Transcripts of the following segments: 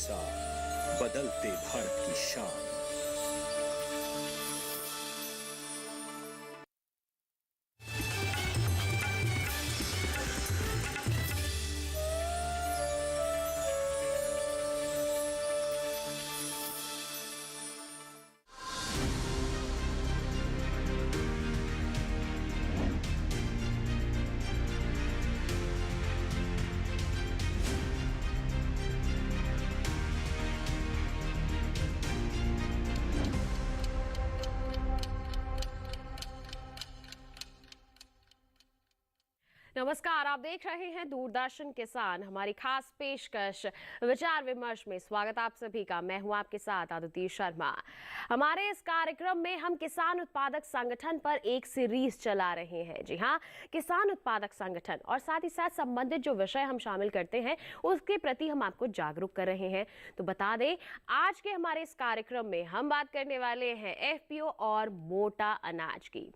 साथ बदलते भारत की शान। नमस्कार, आप देख रहे हैं दूरदर्शन किसान। हमारी खास पेशकश विचार विमर्श में स्वागत आप सभी का। मैं हूं आपके साथ आदित्य शर्मा। हमारे इस कार्यक्रम में हम किसान उत्पादक संगठन पर एक सीरीज चला रहे हैं। जी हां, किसान उत्पादक संगठन और साथ ही साथ संबंधित जो विषय हम शामिल करते हैं उसके प्रति हम आपको जागरूक कर रहे हैं। तो बता दें, आज के हमारे इस कार्यक्रम में हम बात करने वाले हैं एफपीओ और मोटा अनाज की।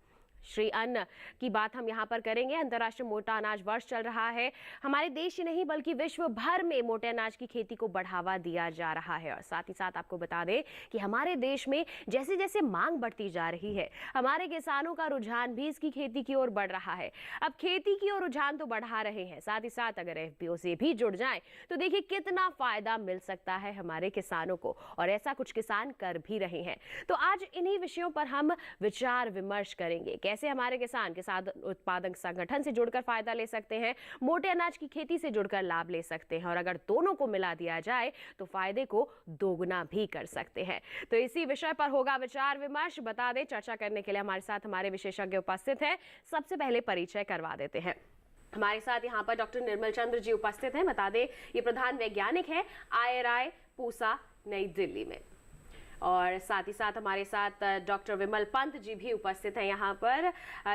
श्री अन्न की बात हम यहाँ पर करेंगे। अंतर्राष्ट्रीय मोटा अनाज वर्ष चल रहा है। हमारे देश ही नहीं बल्कि विश्व भर में मोटे अनाज की खेती को बढ़ावा दिया जा रहा है। और साथ ही साथ आपको बता दें कि हमारे देश में जैसे जैसे मांग बढ़ती जा रही है, हमारे किसानों का रुझान भी इसकी खेती की ओर बढ़ रहा है। अब खेती की ओर रुझान तो बढ़ा रहे हैं, साथ ही साथ अगर एफपीओ से भी जुड़ जाए तो देखिए कितना फायदा मिल सकता है हमारे किसानों को, और ऐसा कुछ किसान कर भी रहे हैं। तो आज इन्हीं विषयों पर हम विचार विमर्श करेंगे। कैसे हमारे किसान उत्पादक संगठन से जुड़कर फायदा ले सकते हैं, मोटे अनाज की खेती से जुड़कर लाभ ले सकते हैं, और अगर दोनों को मिला दिया जाए तो फायदे को दोगुना भी कर सकते हैं। तो इसी विषय पर होगा विचार विमर्श। बता दें, चर्चा करने के लिए हमारे साथ हमारे विशेषज्ञ उपस्थित हैं। सबसे पहले परिचय करवा देते हैं। हमारे साथ यहाँ पर डॉक्टर निर्मल चंद्र जी उपस्थित हैं। बता दें, ये प्रधान वैज्ञानिक है IRI पूसा नई दिल्ली में। और साथ ही साथ हमारे साथ डॉक्टर विमल पंत जी भी उपस्थित हैं यहाँ पर।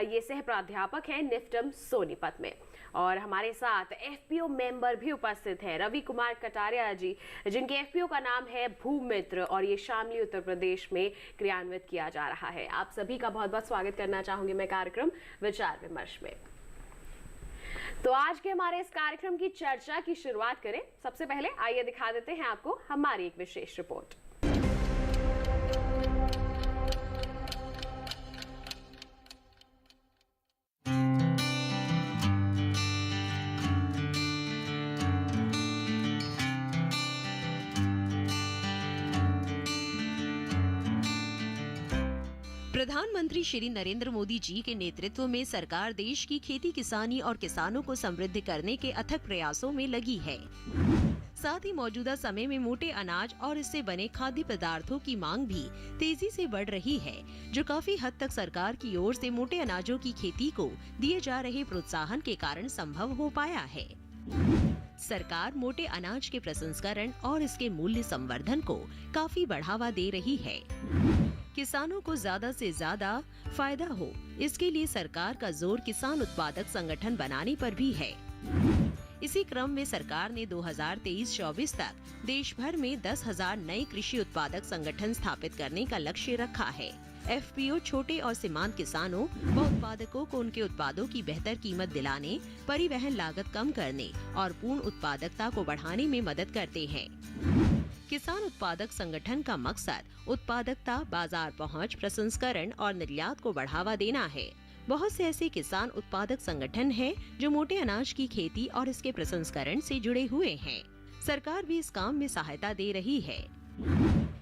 ये सह प्राध्यापक हैं निफ्टम सोनीपत में। और हमारे साथ एफपीओ मेंबर भी उपस्थित हैं रवि कुमार कटारिया जी, जिनके एफपीओ का नाम है भूमित्र, और ये शामली उत्तर प्रदेश में क्रियान्वित किया जा रहा है। आप सभी का बहुत बहुत स्वागत करना चाहूंगी मैं कार्यक्रम विचार विमर्श में। तो आज के हमारे इस कार्यक्रम की चर्चा की शुरुआत करें। सबसे पहले आइए दिखा देते हैं आपको हमारी एक विशेष रिपोर्ट। प्रधानमंत्री श्री नरेंद्र मोदी जी के नेतृत्व में सरकार देश की खेती किसानी और किसानों को समृद्ध करने के अथक प्रयासों में लगी है। साथ ही मौजूदा समय में मोटे अनाज और इससे बने खाद्य पदार्थों की मांग भी तेजी से बढ़ रही है, जो काफी हद तक सरकार की ओर से मोटे अनाजों की खेती को दिए जा रहे प्रोत्साहन के कारण संभव हो पाया है। सरकार मोटे अनाज के प्रसंस्करण और इसके मूल्य संवर्धन को काफी बढ़ावा दे रही है। किसानों को ज्यादा से ज्यादा फायदा हो, इसके लिए सरकार का जोर किसान उत्पादक संगठन बनाने पर भी है। इसी क्रम में सरकार ने 2023-24 तक देश भर में 10,000 नए कृषि उत्पादक संगठन स्थापित करने का लक्ष्य रखा है। एफपीओ छोटे और सीमांत किसानों व उत्पादकों को उनके उत्पादों की बेहतर कीमत दिलाने, परिवहन लागत कम करने और पूर्ण उत्पादकता को बढ़ाने में मदद करते हैं। किसान उत्पादक संगठन का मकसद उत्पादकता, बाजार पहुंच, प्रसंस्करण और निर्यात को बढ़ावा देना है। बहुत से ऐसे किसान उत्पादक संगठन हैं जो मोटे अनाज की खेती और इसके प्रसंस्करण से जुड़े हुए हैं। सरकार भी इस काम में सहायता दे रही है।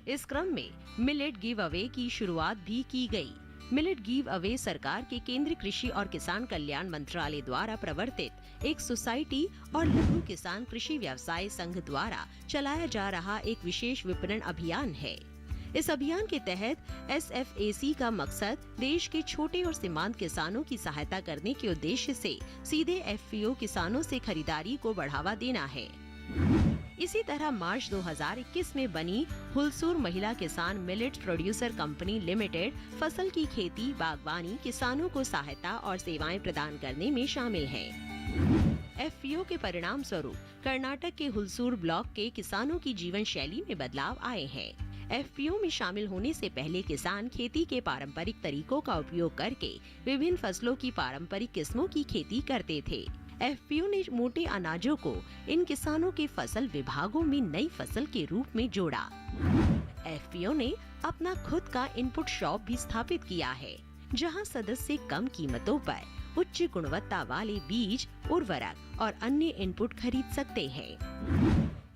इस क्रम में मिलेट गिव अवे की शुरुआत भी की गई। मिलेट गिव अवे सरकार के केंद्रीय कृषि और किसान कल्याण मंत्रालय द्वारा प्रवर्तित एक सोसाइटी और लघु किसान कृषि व्यवसाय संघ द्वारा चलाया जा रहा एक विशेष विपणन अभियान है। इस अभियान के तहत SFAC का मकसद देश के छोटे और सीमांत किसानों की सहायता करने के उद्देश्य से सीधे FPO किसानों से खरीदारी को बढ़ावा देना है। इसी तरह मार्च 2021 में बनी हुलसूर महिला किसान मिलेट प्रोड्यूसर कंपनी लिमिटेड फसल की खेती, बागवानी, किसानों को सहायता और सेवाएं प्रदान करने में शामिल है। FPO के परिणाम स्वरूप कर्नाटक के हुलसूर ब्लॉक के किसानों की जीवन शैली में बदलाव आए हैं। FPO में शामिल होने से पहले किसान खेती के पारंपरिक तरीकों का उपयोग करके विभिन्न फसलों की पारंपरिक किस्मों की खेती करते थे। एफपीओ ने मोटे अनाजों को इन किसानों के फसल विभागों में नई फसल के रूप में जोड़ा। एफपीओ ने अपना खुद का इनपुट शॉप भी स्थापित किया है, जहां सदस्य कम कीमतों पर उच्च गुणवत्ता वाले बीज, उर्वरक और अन्य इनपुट खरीद सकते हैं।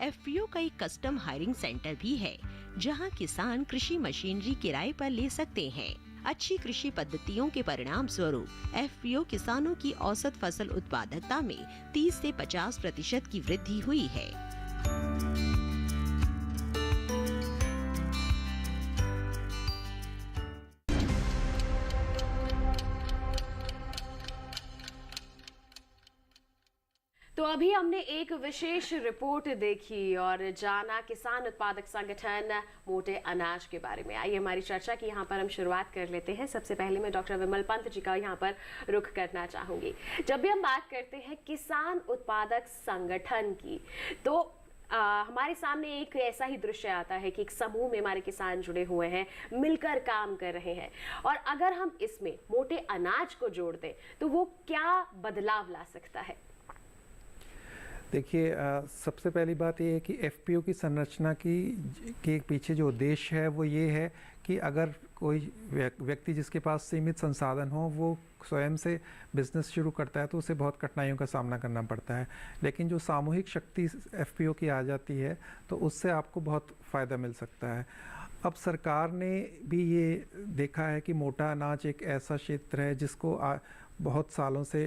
एफपीओ का एक कस्टम हायरिंग सेंटर भी है, जहां किसान कृषि मशीनरी किराए पर ले सकते हैं। अच्छी कृषि पद्धतियों के परिणाम स्वरूप एफपीओ किसानों की औसत फसल उत्पादकता में 30 से 50% की वृद्धि हुई है। तो अभी हमने एक विशेष रिपोर्ट देखी और जाना किसान उत्पादक संगठन मोटे अनाज के बारे में। आइए हमारी चर्चा की यहाँ पर हम शुरुआत कर लेते हैं। सबसे पहले मैं डॉक्टर विमल पंत जी का यहाँ पर रुख करना चाहूंगी। जब भी हम बात करते हैं किसान उत्पादक संगठन की, तो हमारे सामने एक ऐसा ही दृश्य आता है कि एक समूह में हमारे किसान जुड़े हुए हैं, मिलकर काम कर रहे हैं, और अगर हम इसमें मोटे अनाज को जोड़ दें तो वो क्या बदलाव ला सकता है? देखिए, सबसे पहली बात ये है कि एफपीओ की संरचना के पीछे जो उद्देश्य है वो ये है कि अगर कोई व्यक्ति जिसके पास सीमित संसाधन हो वो स्वयं से बिजनेस शुरू करता है तो उसे बहुत कठिनाइयों का सामना करना पड़ता है, लेकिन जो सामूहिक शक्ति एफपीओ की आ जाती है तो उससे आपको बहुत फ़ायदा मिल सकता है। अब सरकार ने भी ये देखा है कि मोटा अनाज एक ऐसा क्षेत्र है जिसको बहुत सालों से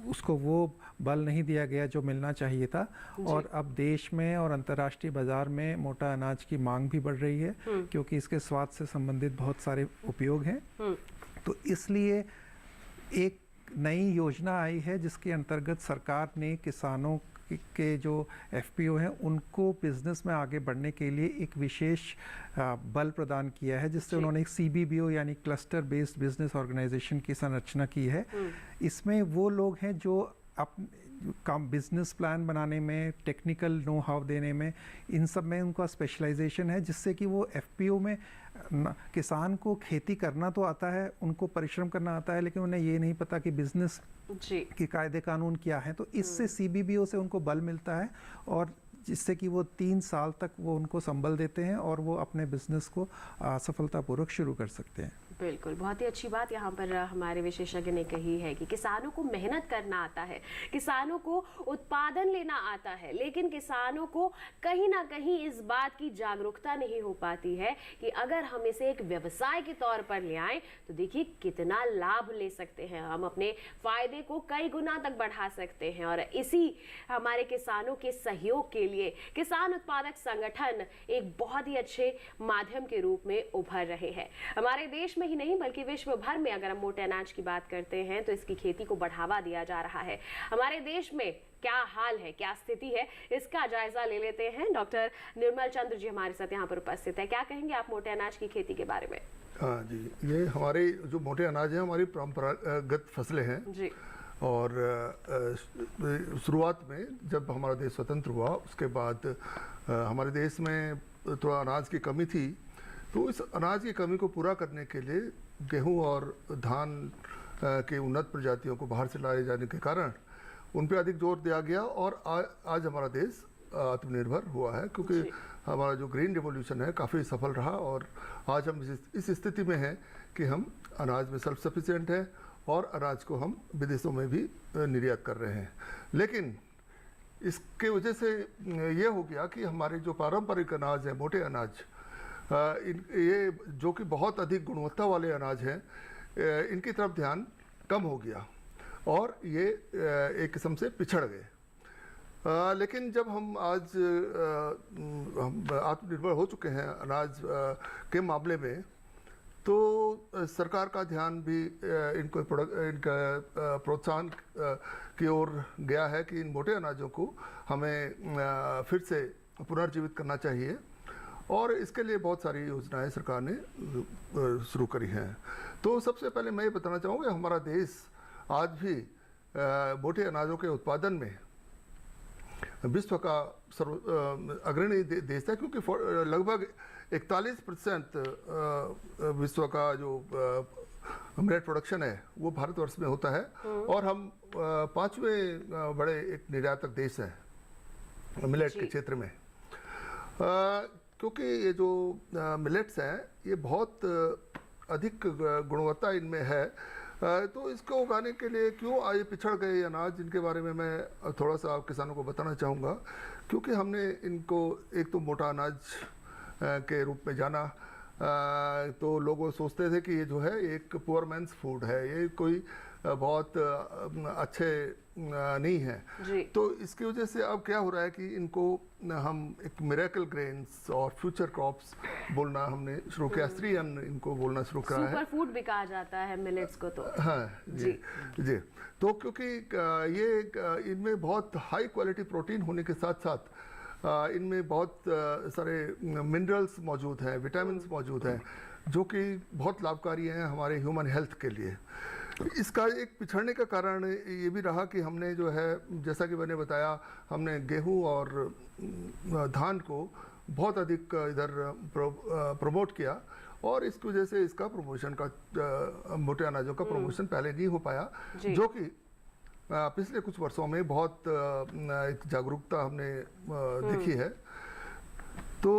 उसको वो बल नहीं दिया गया जो मिलना चाहिए था, और अब देश में और अंतर्राष्ट्रीय बाजार में मोटा अनाज की मांग भी बढ़ रही है क्योंकि इसके स्वाद से संबंधित बहुत सारे उपयोग हैं। तो इसलिए एक नई योजना आई है जिसके अंतर्गत सरकार ने किसानों के जो एफपीओ हैं उनको बिजनेस में आगे बढ़ने के लिए एक विशेष बल प्रदान किया है, जिससे उन्होंने एक सीबीबीओ यानी क्लस्टर बेस्ड बिजनेस ऑर्गेनाइजेशन की संरचना की है। इसमें वो लोग हैं जो काम बिजनेस प्लान बनाने में, टेक्निकल नो हाउ देने में, इन सब में उनका स्पेशलाइजेशन है, जिससे कि वो एफपीओ में किसान को खेती करना तो आता है, उनको परिश्रम करना आता है, लेकिन उन्हें ये नहीं पता कि बिजनेस के कायदे कानून क्या है। तो इससे सीबीबीओ से उनको बल मिलता है और जिससे कि वो 3 साल तक वो उनको संबल देते हैं और वो अपने बिजनेस को सफलतापूर्वक शुरू कर सकते हैं। बिल्कुल, बहुत ही अच्छी बात यहाँ पर हमारे विशेषज्ञ ने कही है कि किसानों को मेहनत करना आता है, किसानों को उत्पादन लेना आता है, लेकिन किसानों को कहीं ना कहीं इस बात की जागरूकता नहीं हो पाती है कि अगर हम इसे एक व्यवसाय के तौर पर ले आए तो देखिए कितना लाभ ले सकते हैं, हम अपने फायदे को कई गुना तक बढ़ा सकते हैं। और इसी हमारे किसानों के सहयोग के लिए किसान उत्पादक संगठन एक बहुत ही अच्छे माध्यम के रूप में उभर रहे हैं। हमारे देश में ही नहीं बल्कि विश्व भर में अगर हम मोटे अनाज की बात करते हैं तो इसकी खेती को बढ़ावा दिया जा रहा है। हमारे देश में क्या हाल है, क्या स्थिति है, इसका जायजा ले लेते हैं। डॉक्टर निर्मल चंद्र जी हमारे साथ यहाँ पर उपस्थित है। क्या कहेंगे आप मोटे अनाज की खेती के बारे में? हाँ जी, ये हमारे जो मोटे अनाज है हमारी परंपरागत फसलें हैं जी। और शुरुआत में जब हमारा देश स्वतंत्र हुआ उसके बाद हमारे देश में थोड़ा अनाज की कमी थी, तो इस अनाज की कमी को पूरा करने के लिए गेहूं और धान के उन्नत प्रजातियों को बाहर से लाए जाने के कारण उन पर अधिक जोर दिया गया और आज हमारा देश आत्मनिर्भर हुआ है, क्योंकि हमारा जो ग्रीन रिवॉल्यूशन है काफ़ी सफल रहा और आज हम इस स्थिति में हैं कि हम अनाज में सेल्फ सफिशिएंट हैं और अनाज को हम विदेशों में भी निर्यात कर रहे हैं। लेकिन इसके वजह से ये हो गया कि हमारे जो पारंपरिक अनाज है, मोटे अनाज, ये जो कि बहुत अधिक गुणवत्ता वाले अनाज हैं, इनकी तरफ ध्यान कम हो गया और ये एक किस्म से पिछड़ गए। लेकिन जब हम आज आत्मनिर्भर हो चुके हैं अनाज के मामले में, तो सरकार का ध्यान भी इनका प्रोत्साहन की ओर गया है कि इन मोटे अनाजों को हमें फिर से पुनर्जीवित करना चाहिए और इसके लिए बहुत सारी योजनाएं सरकार ने शुरू करी हैं। तो सबसे पहले मैं ये बताना चाहूँगा हमारा देश आज भी मोटे अनाजों के उत्पादन में विश्व का अग्रणी देश है, क्योंकि लगभग 41% विश्व का जो मिलेट प्रोडक्शन है वो भारतवर्ष में होता है और हम 5वें बड़े एक निर्यातक देश है मिलेट के क्षेत्र में। क्योंकि ये जो मिलेट्स हैं ये बहुत अधिक गुणवत्ता इनमें है, तो इसको उगाने के लिए क्यों आए पिछड़ गए अनाज, जिनके बारे में मैं थोड़ा सा आप किसानों को बताना चाहूँगा। क्योंकि हमने इनको एक तो मोटा अनाज के रूप में जाना, तो लोग सोचते थे कि ये जो है एक पुअर मैन्स फूड है, ये कोई बहुत अच्छे नहीं है। तो इसकी वजह से अब क्या हो रहा है कि इनको हम एक मिरेकल ग्रेन्स और फ्यूचर क्रॉप्स बोलना हमने शुरू किया, स्त्री अन्न इनको बोलना शुरू करा है। सुपर फूड भी कहा जाता है मिलेट्स को। तो हाँ जी जी। तो क्योंकि ये इनमें बहुत हाई क्वालिटी प्रोटीन होने के साथ साथ इनमें बहुत सारे मिनरल्स मौजूद हैं, विटामिन्स मौजूद हैं, जो कि बहुत लाभकारी हैं हमारे ह्यूमन हेल्थ के लिए। इसका एक पिछड़ने का कारण ये भी रहा कि हमने जो है, जैसा कि मैंने बताया, हमने गेहूं और धान को बहुत अधिक इधर प्रमोट किया और इसकी वजह से इसका प्रमोशन का मोटे अनाजों का प्रमोशन पहले नहीं हो पाया, जो कि पिछले कुछ वर्षों में बहुत एक जागरूकता हमने देखी है। तो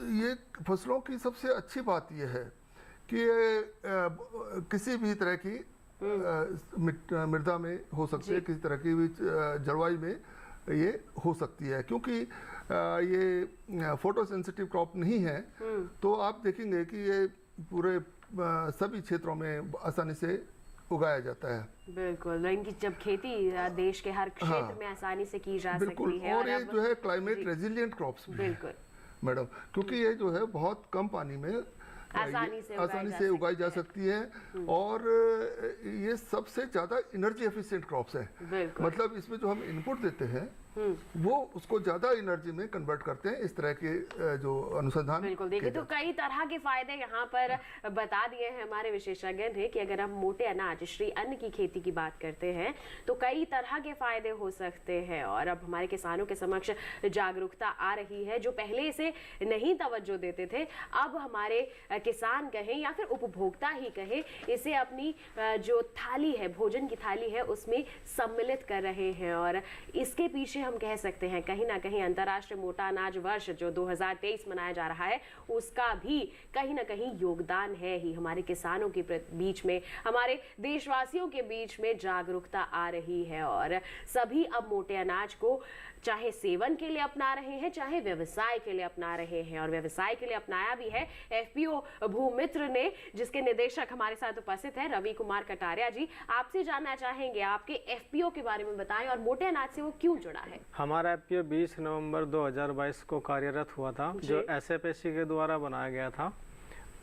ये फसलों की सबसे अच्छी बात यह है कि किसी भी तरह की मृदा में हो सकती है, किसी तरह की भी जलवायु में ये हो सकती है। क्योंकि ये फोटो सेंसिटिव क्रॉप नहीं है, तो आप देखेंगे कि ये पूरे सभी क्षेत्रों में आसानी से उगाया जाता है। बिल्कुल, इनकी जब खेती देश के हर क्षेत्र में आसानी से की जा सकती है। और ये जो है क्लाइमेट रेजिलिएंट क्रॉप्स भी है मैडम, क्योंकि ये जो है बहुत कम पानी में आसानी से उगाई जा सकती है और ये सबसे ज़्यादा एनर्जी एफिशिएंट क्रॉप्स है। मतलब इसमें जो हम इनपुट देते हैं वो उसको ज़्यादा एनर्जी में कन्वर्ट करते हैं। इस तरह के जो अनुसंधान बिल्कुल देखिए, तो कई तरह के फायदे यहाँ पर बता दिए हैं हमारे विशेषज्ञ ने कि अगर हम मोटे अनाज श्री अन्न की खेती की बात करते हैं तो कई तरह के फायदे हो सकते हैं। और अब हमारे किसानों के समक्ष जागरूकता आ रही है, जो पहले इसे नहीं तवज्जो देते थे, अब हमारे किसान कहें या फिर उपभोक्ता ही कहें, इसे अपनी जो थाली है, भोजन की थाली है, उसमें सम्मिलित कर रहे हैं। और इसके पीछे हम कह सकते हैं कहीं ना कहीं अंतर्राष्ट्रीय मोटा अनाज वर्ष जो 2023 मनाया जा रहा है, उसका भी कहीं ना कहीं योगदान है ही। हमारे किसानों के बीच में, हमारे देशवासियों के बीच में जागरूकता आ रही है और सभी अब मोटे अनाज को चाहे सेवन के लिए अपना रहे हैं, चाहे व्यवसाय के लिए अपना रहे हैं। और व्यवसाय के लिए अपनाया भी है एफपीओ भूमित्र ने, जिसके निदेशक हमारे साथ उपस्थित है रवि कुमार कटारिया जी। आपसे जानना चाहेंगे, आपके एफपीओ के बारे में बताएं और मोटे अनाज से वो क्यों जुड़ा है। हमारा एफपीओ 20 नवंबर 2022 को कार्यरत हुआ था, जो एसएफएससी के द्वारा बनाया गया था।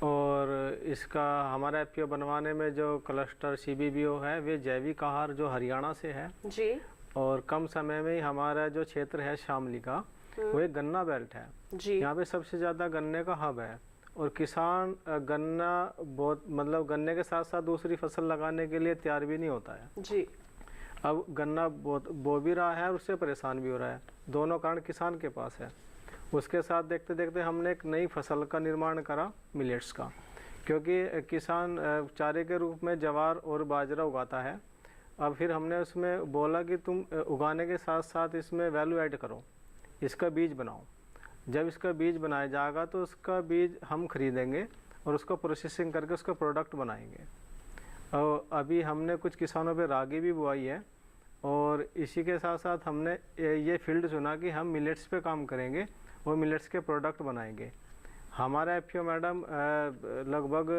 और इसका हमारा एफपीओ बनवाने में जो क्लस्टर सीबीबीओ है, वे जैविक आहार जो हरियाणा से है जी, और कम समय में ही हमारा जो क्षेत्र है शामली का, वो एक गन्ना बेल्ट है जी। यहाँ पे सबसे ज़्यादा गन्ने का हब है और किसान गन्ना बहुत, मतलब गन्ने के साथ साथ दूसरी फसल लगाने के लिए तैयार भी नहीं होता है जी। अब गन्ना बो भी रहा है और उससे परेशान भी हो रहा है, दोनों कारण किसान के पास है। उसके साथ देखते देखते हमने एक नई फसल का निर्माण करा, मिलेट्स का, क्योंकि किसान चारे के रूप में ज्वार और बाजरा उगाता है। अब फिर हमने उसमें बोला कि तुम उगाने के साथ साथ इसमें वैल्यू ऐड करो, इसका बीज बनाओ। जब इसका बीज बनाया जाएगा तो उसका बीज हम खरीदेंगे और उसको प्रोसेसिंग करके उसका प्रोडक्ट बनाएंगे। और अभी हमने कुछ किसानों पे रागी भी बुआई है और इसी के साथ साथ हमने ये फील्ड चुना कि हम मिलेट्स पे काम करेंगे और मिलेट्स के प्रोडक्ट बनाएंगे। हमारा एफपीओ मैडम लगभग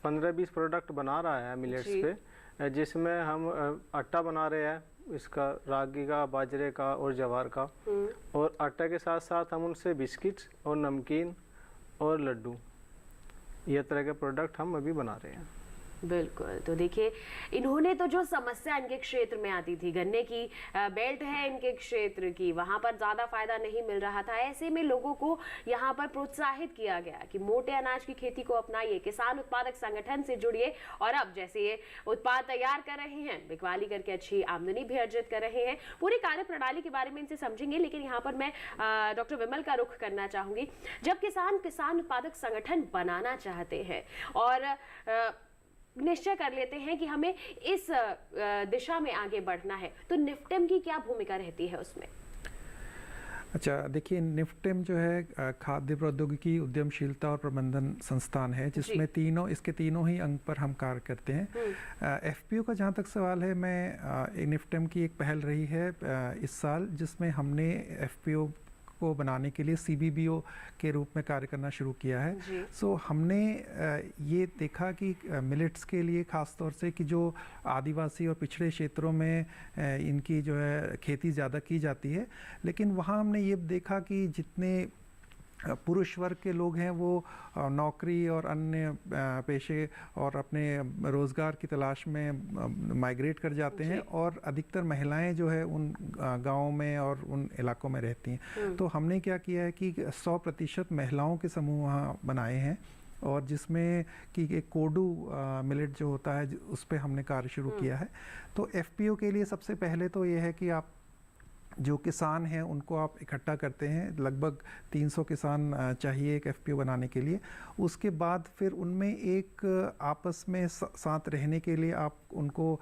15-20 प्रोडक्ट बना रहा है मिलेट्स पे, जिसमें हम आटा बना रहे हैं, इसका रागी का, बाजरे का और ज्वार का। और आटा के साथ साथ हम उनसे बिस्किट्स और नमकीन और लड्डू, ये तरह के प्रोडक्ट हम अभी बना रहे हैं। बिल्कुल। तो देखिए, इन्होंने तो जो समस्या इनके क्षेत्र में आती थी, गन्ने की बेल्ट है इनके क्षेत्र की, वहां पर ज्यादा फायदा नहीं मिल रहा था। ऐसे में लोगों को यहाँ पर प्रोत्साहित किया गया कि मोटे अनाज की खेती को अपनाइए, किसान उत्पादक संगठन से जुड़िए, और अब जैसे ये उत्पाद तैयार कर रहे हैं, बिकवाली करके अच्छी आमदनी भी अर्जित कर रहे हैं। पूरी कार्य प्रणाली के बारे में इनसे समझेंगे, लेकिन यहाँ पर मैं डॉक्टर विमल का रुख करना चाहूंगी। जब किसान उत्पादक संगठन बनाना चाहते हैं और निश्चय कर लेते हैं कि हमें इस दिशा में आगे बढ़ना है, तो निफ्टेम की क्या भूमिका रहती है उसमें? अच्छा, देखिए, निफ्टेम जो है खाद्य प्रौद्योगिकी उद्यमशीलता और प्रबंधन संस्थान है, जिसमें इसके तीनों ही अंग पर हम कार्य करते हैं। एफपीओ का जहाँ तक सवाल है, मैं निफ्टेम की एक पहल रही है इस साल, जिसमें हमने एफपीओ को बनाने के लिए सीबीबीओ के रूप में कार्य करना शुरू किया है। सो हमने ये देखा कि मिलेट्स के लिए ख़ास तौर से कि जो आदिवासी और पिछड़े क्षेत्रों में इनकी जो है खेती ज़्यादा की जाती है, लेकिन वहाँ हमने ये देखा कि जितने पुरुष वर्ग के लोग हैं वो नौकरी और अन्य पेशे और अपने रोज़गार की तलाश में माइग्रेट कर जाते हैं, और अधिकतर महिलाएं जो है उन गाँवों में और उन इलाकों में रहती हैं। तो हमने क्या किया है कि 100% महिलाओं के समूह वहाँ बनाए हैं, और जिसमें कि एक कोडू मिलेट जो होता है उस पर हमने कार्य शुरू किया है। तो एफपीओ के लिए सबसे पहले तो ये है कि आप जो किसान हैं उनको आप इकट्ठा करते हैं, लगभग 300 किसान चाहिए एक एफपीओ बनाने के लिए। उसके बाद फिर उनमें एक आपस में साथ रहने के लिए आप उनको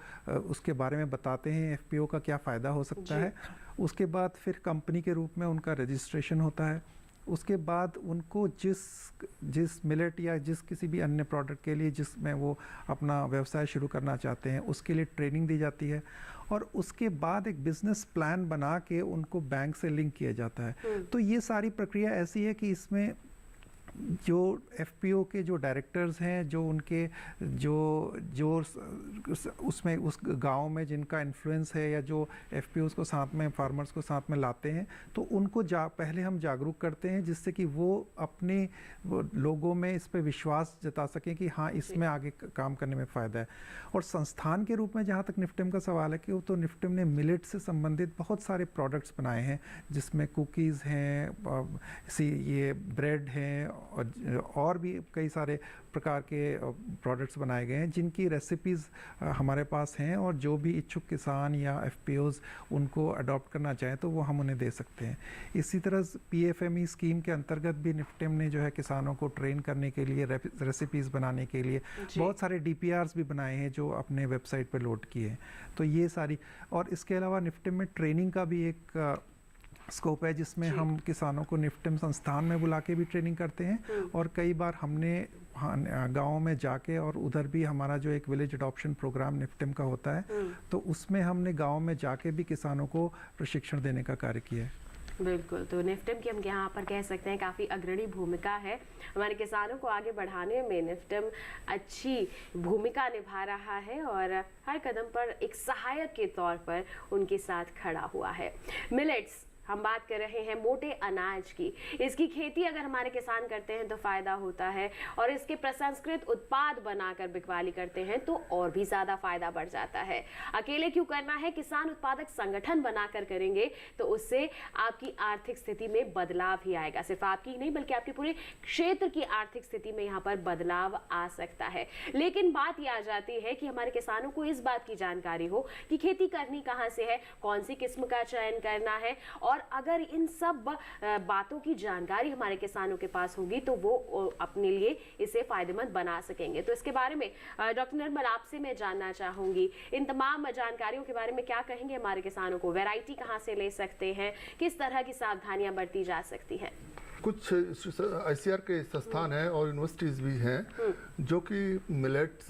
उसके बारे में बताते हैं एफपीओ का क्या फ़ायदा हो सकता है। उसके बाद फिर कंपनी के रूप में उनका रजिस्ट्रेशन होता है। उसके बाद उनको जिस मिलेट या जिस किसी भी अन्य प्रोडक्ट के लिए जिसमें वो अपना व्यवसाय शुरू करना चाहते हैं उसके लिए ट्रेनिंग दी जाती है, और उसके बाद एक बिजनेस प्लान बना के उनको बैंक से लिंक किया जाता है। तो ये सारी प्रक्रिया ऐसी है कि इसमें जो एफपीओ के जो डायरेक्टर्स हैं, जो उनके जो उसमें उस गांव में जिनका इन्फ्लुएंस है, या जो एफपीओ को साथ में फार्मर्स को साथ में लाते हैं, तो उनको पहले हम जागरूक करते हैं, जिससे कि वो अपने लोगों में इस पे विश्वास जता सकें कि हाँ, इसमें आगे काम करने में फ़ायदा है। और संस्थान के रूप में जहाँ तक निफ्टेम का सवाल है, कि वो तो निफ्टेम ने मिलेट से संबंधित बहुत सारे प्रोडक्ट्स बनाए हैं, जिसमें कुकीज़ हैं, ये ब्रेड हैं, और भी कई सारे प्रकार के प्रोडक्ट्स बनाए गए हैं जिनकी रेसिपीज़ हमारे पास हैं, और जो भी इच्छुक किसान या एफपीओज़ उनको अडॉप्ट करना चाहें तो वो हम उन्हें दे सकते हैं। इसी तरह पीएफएमई स्कीम के अंतर्गत भी निफ्टेम ने जो है किसानों को ट्रेन करने के लिए, रेसिपीज़ बनाने के लिए बहुत सारे डीपीआरस भी बनाए हैं जो अपने वेबसाइट पर लोड किए हैं। तो ये सारी, और इसके अलावा निफ्टेम में ट्रेनिंग का भी एक स्कोप है, जिसमें हम किसानों को निफ्टेम संस्थान में बुला के भी ट्रेनिंग करते हैं, और कई बार हमने गाँव में जाके, और उधर भी हमारा जो एक विलेज अडॉप्शन प्रोग्राम निफ्टेम का होता है, तो उसमें हमने गाँव में जाके भी किसानों को प्रशिक्षण देने का कार्य किया है। बिल्कुल। तो निफ्टेम की हम यहाँ पर कह सकते हैं काफ़ी अग्रणी भूमिका है। हमारे किसानों को आगे बढ़ाने में निफ्टेम अच्छी भूमिका निभा रहा है, और हर कदम पर एक सहायक के तौर पर उनके साथ खड़ा हुआ है। मिलेट्स, हम बात कर रहे हैं मोटे अनाज की। इसकी खेती अगर हमारे किसान करते हैं तो फ़ायदा होता है, और इसके प्रसंस्कृत उत्पाद बनाकर बिकवाली करते हैं तो और भी ज़्यादा फ़ायदा बढ़ जाता है। अकेले क्यों करना है, किसान उत्पादक संगठन बनाकर करेंगे तो उससे आपकी आर्थिक स्थिति में बदलाव ही आएगा। सिर्फ आपकी ही नहीं बल्कि आपके पूरे क्षेत्र की आर्थिक स्थिति में यहाँ पर बदलाव आ सकता है। लेकिन बात यह आ जाती है कि हमारे किसानों को इस बात की जानकारी हो कि खेती करनी कहाँ से है, कौन सी किस्म का चयन करना है, और अगर इन सब बातों की जानकारी हमारे किसानों के पास होगी तो वो अपने लिए इसे फायदेमंद बना सकेंगे। तो इसके बारे में डॉक्टर निर्मल, आपसे मैं जानना चाहूंगी, इन तमाम जानकारियों के बारे में क्या कहेंगे हमारे किसानों को? वैरायटी कहाँ से ले सकते हैं, किस तरह की सावधानियां बरती जा सकती हैं? कुछ आईसीआर के संस्थान हैं और यूनिवर्सिटीज़ भी हैं जो कि मिलेट्स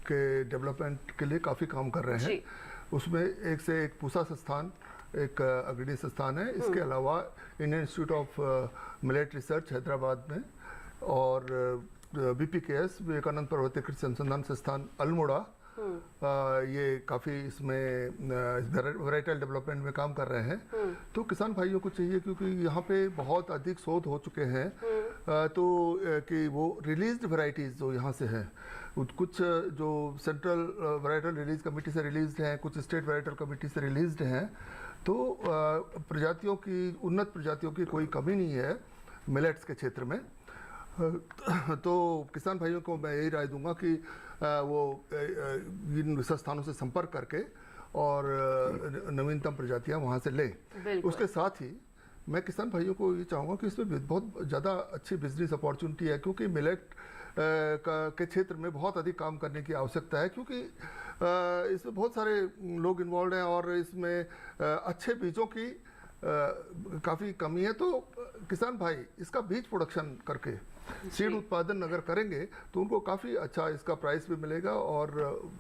के डेवलपमेंट के लिए काफ़ी काम कर रहे हैं। उसमें एक से एक पूसा संस्थान एक अग्रणी संस्थान है। इसके अलावा Indian institute of millet research Hyderabad में, और बीपीकेएस विवेकानंद पर्वतीय कृषि अनुसंधान संस्थान अल्मोड़ा, ये काफ़ी इसमें वैराइटल डेवलपमेंट में काम कर रहे हैं। तो किसान भाइयों को चाहिए, क्योंकि यहाँ पे बहुत अधिक शोध हो चुके हैं कि वो रिलीज्ड वैरायटीज़ जो यहाँ से हैं, कुछ जो सेंट्रल वैरायटल रिलीज कमेटी से रिलीज्ड हैं, कुछ स्टेट वैरायटल कमेटी से रिलीज्ड हैं, तो प्रजातियों की, उन्नत प्रजातियों की कोई कमी नहीं है मिलेट्स के क्षेत्र में। तो किसान भाइयों को मैं यही राय दूंगा कि वो इन संस्थानों से संपर्क करके और नवीनतम प्रजातियां वहां से लें। उसके साथ ही मैं किसान भाइयों को ये चाहूँगा कि इसमें बहुत ज़्यादा अच्छी बिजनेस अपॉर्चुनिटी है, क्योंकि मिलेट के क्षेत्र में बहुत अधिक काम करने की आवश्यकता है, क्योंकि इसमें बहुत सारे लोग इन्वॉल्व हैं और इसमें अच्छे बीजों की काफ़ी कमी है। तो किसान भाई इसका बीज प्रोडक्शन करके सीड उत्पादन अगर करेंगे तो उनको काफ़ी अच्छा इसका प्राइस भी मिलेगा और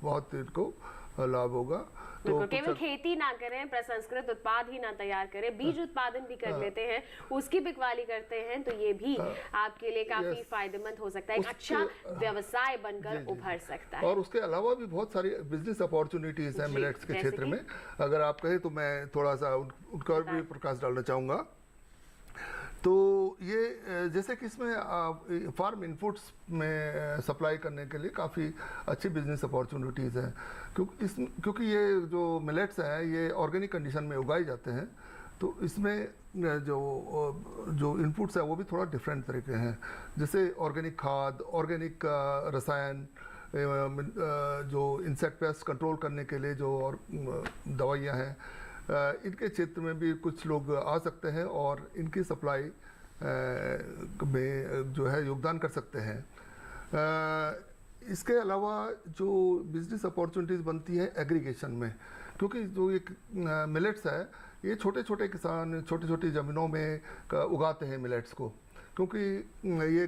बहुत इनको लाभ होगा। तो केवल खेती ना करें, प्रसंस्कृत उत्पाद ही ना तैयार करें, बीज उत्पादन भी कर लेते हैं, उसकी बिकवाली करते हैं, तो ये भी आपके लिए काफी फायदेमंद हो सकता है, एक अच्छा व्यवसाय बनकर उभर सकता है। और उसके अलावा भी बहुत सारी बिजनेस अपॉर्चुनिटीज हैं मिलेट्स के क्षेत्र में। अगर आप कहें तो मैं थोड़ा सा उनका भी प्रकाश डालना चाहूँगा। तो ये जैसे कि इसमें फार्म इनपुट्स में सप्लाई करने के लिए काफ़ी अच्छी बिजनेस अपॉर्चुनिटीज़ हैं, क्योंकि ये जो मिलेट्स हैं ये ऑर्गेनिक कंडीशन में उगाए जाते हैं, तो इसमें जो इनपुट्स हैं वो भी थोड़ा डिफरेंट तरह के हैं, जैसे ऑर्गेनिक खाद, ऑर्गेनिक रसायन, जो इंसेक्ट पेस्ट कंट्रोल करने के लिए जो और दवाइयाँ हैं, इनके क्षेत्र में भी कुछ लोग आ सकते हैं और इनकी सप्लाई में जो है योगदान कर सकते हैं। इसके अलावा जो बिजनेस अपॉर्चुनिटीज़ बनती है एग्रीगेशन में, क्योंकि जो ये मिलेट्स है ये छोटे छोटे किसान छोटी छोटी ज़मीनों में उगाते हैं मिलेट्स को, क्योंकि ये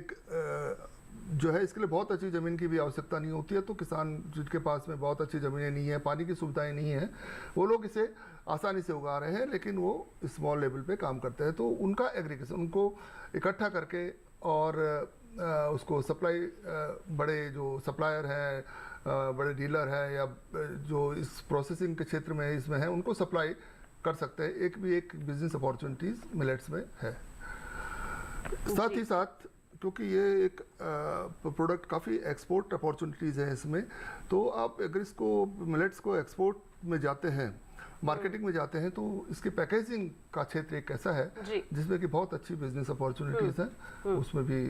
जो है इसके लिए बहुत अच्छी ज़मीन की भी आवश्यकता नहीं होती है। तो किसान जिनके पास में बहुत अच्छी ज़मीनें नहीं है, पानी की सुविधाएं नहीं है, वो लोग इसे आसानी से उगा रहे हैं, लेकिन वो स्मॉल लेवल पे काम करते हैं। तो उनका एग्रीगेशन, उनको इकट्ठा करके और उसको सप्लाई, बड़े जो सप्लायर हैं, बड़े डीलर हैं या जो इस प्रोसेसिंग के क्षेत्र में इसमें है, उनको सप्लाई कर सकते हैं। एक बिजनेस अपॉर्चुनिटीज़ मिलेट्स में है। साथ ही साथ क्योंकि ये एक प्रोडक्ट काफ़ी एक्सपोर्ट अपॉर्चुनिटीज़ हैं इसमें, तो आप अगर इसको मिलेट्स को एक्सपोर्ट में जाते हैं, मार्केटिंग में जाते हैं, तो इसकी पैकेजिंग का क्षेत्र एक ऐसा है जिसमें कि बहुत अच्छी बिजनेस अपॉर्चुनिटीज हैं, उसमें भी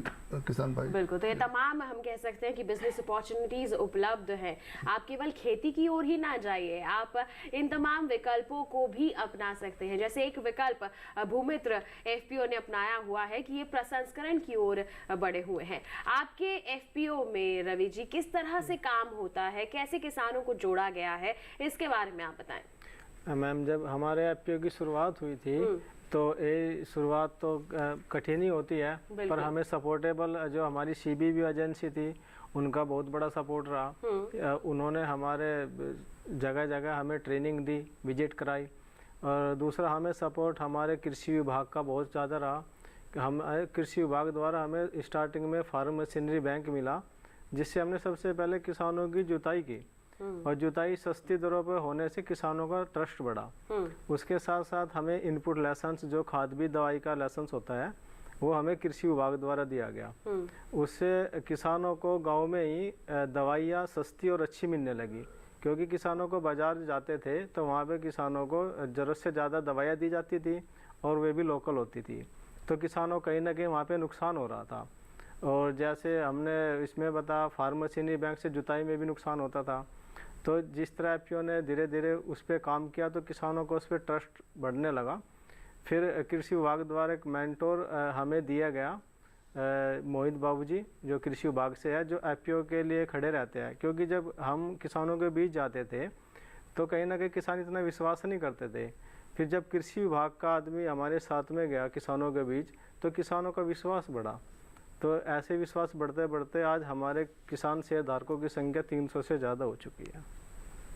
किसान भाई बिल्कुल। तो ये तमाम हम कह सकते हैं कि बिजनेस अपॉर्चुनिटीज उपलब्ध हैं। आप केवल खेती की ओर ही ना जाइए, आप इन तमाम विकल्पों को भी अपना सकते हैं। जैसे एक विकल्प भूमित्र एफपीओ ने अपनाया हुआ है कि ये प्रसंस्करण की ओर बढ़े हुए हैं। आपके एफपीओ में रवि जी किस तरह से काम होता है, कैसे किसानों को जोड़ा गया है, इसके बारे में आप बताएं। मैम, जब हमारे एफपीओ की शुरुआत हुई थी तो ये शुरुआत तो कठिन ही होती है, पर हमें सपोर्टेबल जो हमारी सीबीबी एजेंसी थी उनका बहुत बड़ा सपोर्ट रहा। उन्होंने हमारे जगह जगह हमें ट्रेनिंग दी, विजिट कराई, और दूसरा हमें सपोर्ट हमारे कृषि विभाग का बहुत ज़्यादा रहा। हम कृषि विभाग द्वारा हमें स्टार्टिंग में फार्म मशीनरी बैंक मिला, जिससे हमने सबसे पहले किसानों की जुताई की, और जुताई सस्ती दरों पर होने से किसानों का ट्रस्ट बढ़ा। उसके साथ साथ हमें इनपुट लाइसेंस, जो खाद बीज दवाई का लाइसेंस होता है, वो हमें कृषि विभाग द्वारा दिया गया। उससे किसानों को गांव में ही दवाइयाँ सस्ती और अच्छी मिलने लगी, क्योंकि किसानों को बाजार जाते थे तो वहाँ पे किसानों को ज़रूरत से ज़्यादा दवाइयाँ दी जाती थी और वे भी लोकल होती थी, तो किसानों कहीं ना कहीं वहाँ पे नुकसान हो रहा था। और जैसे हमने इसमें बताया, फार्म मशीनरी बैंक से जुताई में भी नुकसान होता था। तो जिस तरह एफपीओ ने धीरे धीरे उस पर काम किया तो किसानों को उस पर ट्रस्ट बढ़ने लगा। फिर कृषि विभाग द्वारा एक मेंटोर हमें दिया गया, मोहित बाबूजी, जो कृषि विभाग से है, जो एफपीओ के लिए खड़े रहते हैं। क्योंकि जब हम किसानों के बीच जाते थे तो कहीं ना कहीं किसान इतना विश्वास नहीं करते थे। फिर जब कृषि विभाग का आदमी हमारे साथ में गया किसानों के बीच, तो किसानों का विश्वास बढ़ा। तो ऐसे विश्वास बढ़ते बढ़ते आज हमारे किसान शेयरधारकों की संख्या 300 से ज़्यादा हो चुकी है।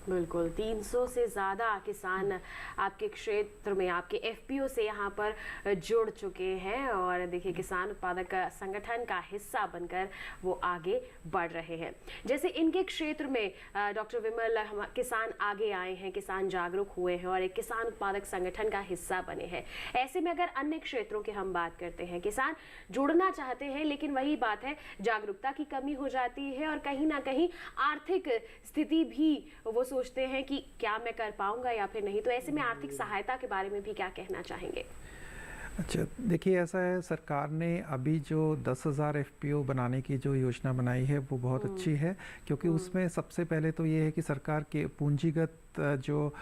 बिल्कुल 300 से ज़्यादा किसान आपके क्षेत्र में आपके एफपीओ से यहाँ पर जुड़ चुके हैं और देखिए किसान उत्पादक संगठन का हिस्सा बनकर वो आगे बढ़ रहे हैं। जैसे इनके क्षेत्र में डॉक्टर विमल किसान आगे आए हैं, किसान जागरूक हुए हैं और एक किसान उत्पादक संगठन का हिस्सा बने हैं। ऐसे में अगर अन्य क्षेत्रों की हम बात करते हैं, किसान जुड़ना चाहते हैं लेकिन वही बात है जागरूकता की कमी हो जाती है और कहीं ना कहीं आर्थिक स्थिति भी वो सोचते हैं कि क्या मैं कर पाऊंगा या फिर नहीं। तो ऐसे में आर्थिक सहायता के बारे में भी क्या कहना चाहेंगे? अच्छा, देखिए ऐसा है, सरकार ने अभी जो 10,000 एफपीओ बनाने की जो योजना बनाई है वो बहुत अच्छी है, क्योंकि उसमें सबसे पहले तो ये है कि सरकार के पूंजीगत जो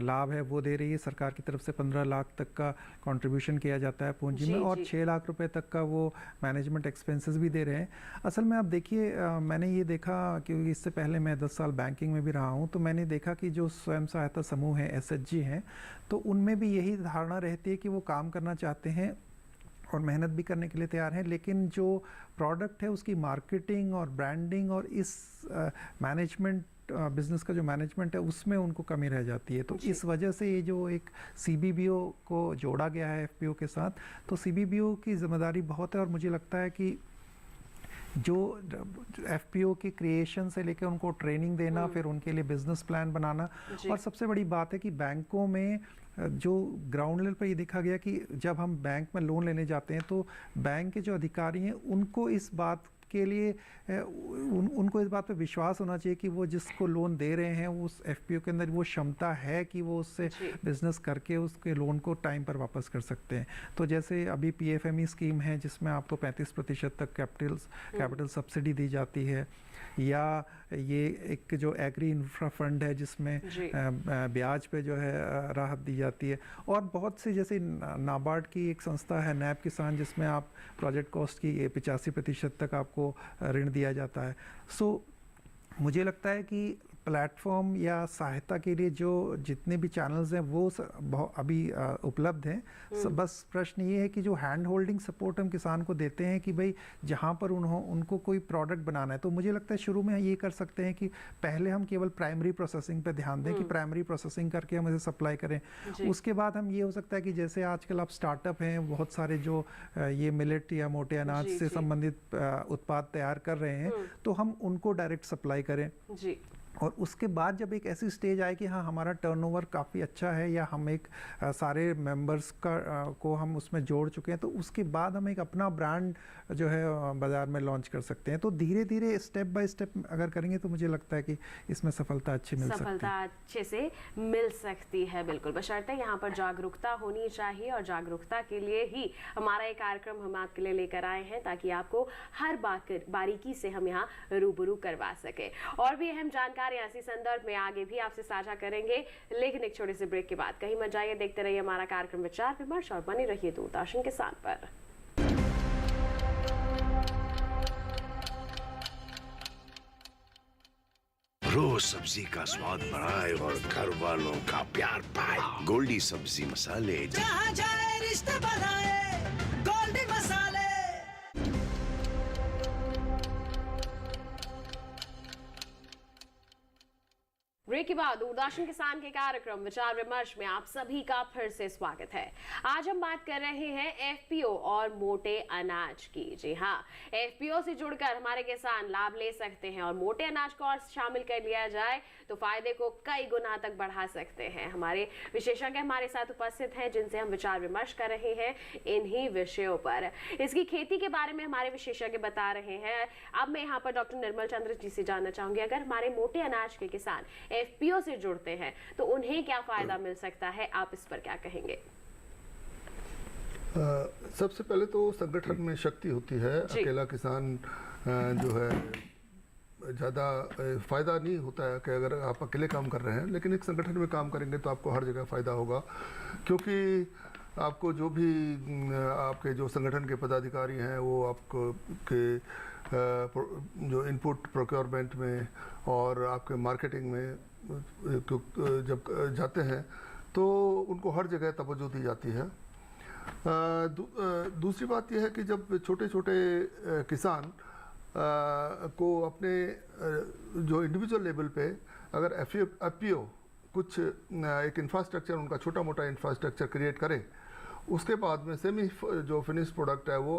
लाभ है वो दे रही है। सरकार की तरफ से 15 लाख तक का कंट्रीब्यूशन किया जाता है पूंजी में और 6 लाख रुपए तक का वो मैनेजमेंट एक्सपेंसेस भी दे रहे हैं। असल में आप देखिए, मैंने ये देखा क्योंकि इससे पहले मैं 10 साल बैंकिंग में भी रहा हूँ, तो मैंने देखा कि जो स्वयं सहायता समूह हैं, एसएचजी हैं, तो उनमें भी यही धारणा रहती है कि वो काम करना चाहते हैं और मेहनत भी करने के लिए तैयार हैं, लेकिन जो प्रोडक्ट है उसकी मार्केटिंग और ब्रांडिंग और इस मैनेजमेंट बिजनेस का जो मैनेजमेंट है उसमें उनको कमी रह जाती है। तो इस वजह से ये जो एक सीबीबीओ को जोड़ा गया है एफपीओ के साथ, तो सीबीबीओ की जिम्मेदारी बहुत है और मुझे लगता है कि जो एफपीओ की क्रिएशन से लेकर उनको ट्रेनिंग देना, फिर उनके लिए बिजनेस प्लान बनाना, और सबसे बड़ी बात है कि बैंकों में जो ग्राउंड लेवल पर ये देखा गया कि जब हम बैंक में लोन लेने जाते हैं तो बैंक के जो अधिकारी हैं उनको इस बात के लिए उनको इस बात पे विश्वास होना चाहिए कि वो जिसको लोन दे रहे हैं उस एफपीओ के अंदर वो क्षमता है कि वो उससे बिजनेस करके उसके लोन को टाइम पर वापस कर सकते हैं। तो जैसे अभी पीएफएमई स्कीम है जिसमें आपको 35% तक कैपिटल सब्सिडी दी जाती है, या ये एक जो एग्री इंफ्रा फंड है जिसमें ब्याज पे जो है राहत दी जाती है, और बहुत सी जैसे नाबार्ड की एक संस्था है नैब किसान जिसमें आप प्रोजेक्ट कॉस्ट की 85% तक आपको ऋण दिया जाता है। सो मुझे लगता है कि प्लेटफॉर्म या सहायता के लिए जो जितने भी चैनल्स हैं वो अभी उपलब्ध हैं। बस प्रश्न ये है कि जो हैंड होल्डिंग सपोर्ट हम किसान को देते हैं कि भाई जहाँ पर उनको कोई प्रोडक्ट बनाना है, तो मुझे लगता है शुरू में ये कर सकते हैं कि पहले हम केवल प्राइमरी प्रोसेसिंग पे ध्यान दें कि प्राइमरी प्रोसेसिंग करके हम इसे सप्लाई करें। उसके बाद हम ये हो सकता है कि जैसे आजकल आप स्टार्टअप हैं बहुत सारे जो ये मिलेट या मोटे अनाज से संबंधित उत्पाद तैयार कर रहे हैं, तो हम उनको डायरेक्ट सप्लाई करें। और उसके बाद जब एक ऐसी स्टेज आए कि हाँ हमारा टर्नओवर काफ़ी अच्छा है या हम एक सारे मेंबर्स को हम उसमें जोड़ चुके हैं, तो उसके बाद हम एक अपना ब्रांड जो है बाज़ार में लॉन्च कर सकते हैं। तो धीरे धीरे स्टेप बाय स्टेप अगर करेंगे तो मुझे लगता है कि इसमें सफलता अच्छी मिल सकती है, सफलता अच्छे से मिल सकती है। बिल्कुल, बशर्ते यहाँ पर जागरूकता होनी चाहिए और जागरूकता के लिए ही हमारा ये कार्यक्रम हम आपके लिए लेकर आए हैं ताकि आपको हर बात बारीकी से हम यहाँ रूबरू करवा सके। और भी अहम जानकारी इसी संदर्भ में आगे भी आपसे साझा करेंगे, लेकिन एक छोटे से ब्रेक के बाद कहीं मत जाइए, देखते रहिए हमारा कार्यक्रम विचार विमर्श और बने रहिए दूरदर्शन किसान पर। रोज सब्जी का स्वाद बढ़ाए और घर वालों का प्यार पाए, गोल्डी सब्जी मसाले। जहाँ जाए रिश्ते बनाए, गोल्डी मसाले। ब्रेक के बाद दूरदर्शन किसान के कार्यक्रम विचार विमर्श में आप सभी का फिर से स्वागत है। आज हम बात कर रहे हैं एफपीओ और मोटे अनाज की। जी हाँ, एफपीओ से जुड़कर हमारे किसान लाभ ले सकते हैं और मोटे अनाज को और शामिल कर लिया जाए तो फायदे को कई गुना तक बढ़ा सकते हैं। हमारे विशेषज्ञ हमारे साथ उपस्थित हैं जिनसे हम विचार विमर्श कर रहे हैं इन्हीं विषयों पर। इसकी खेती के बारे में हमारे विशेषज्ञ बता रहे हैं। अब मैं यहाँ पर डॉक्टर निर्मल चंद्र जी से जानना चाहूंगी, अगर हमारे मोटे अनाज के किसान एफपीओ से जुड़ते हैं तो उन्हें क्या फायदा मिल सकता है, आप इस पर क्या कहेंगे? सबसे पहले तो संगठन में शक्ति होती है। अकेला किसान जो है ज़्यादा फ़ायदा नहीं होता है कि अगर आप अकेले काम कर रहे हैं, लेकिन एक संगठन में काम करेंगे तो आपको हर जगह फ़ायदा होगा, क्योंकि आपको जो भी आपके जो संगठन के पदाधिकारी हैं वो आपको के जो इनपुट प्रोक्योरमेंट में और आपके मार्केटिंग में जब जाते हैं तो उनको हर जगह तवज्जो दी जाती है। दूसरी बात यह है कि जब छोटे छोटे किसान को अपने जो इंडिविजुअल लेवल पे अगर एफपीओ कुछ एक इंफ्रास्ट्रक्चर, उनका छोटा मोटा इंफ्रास्ट्रक्चर क्रिएट करे, उसके बाद में सेमी जो फिनिश प्रोडक्ट है वो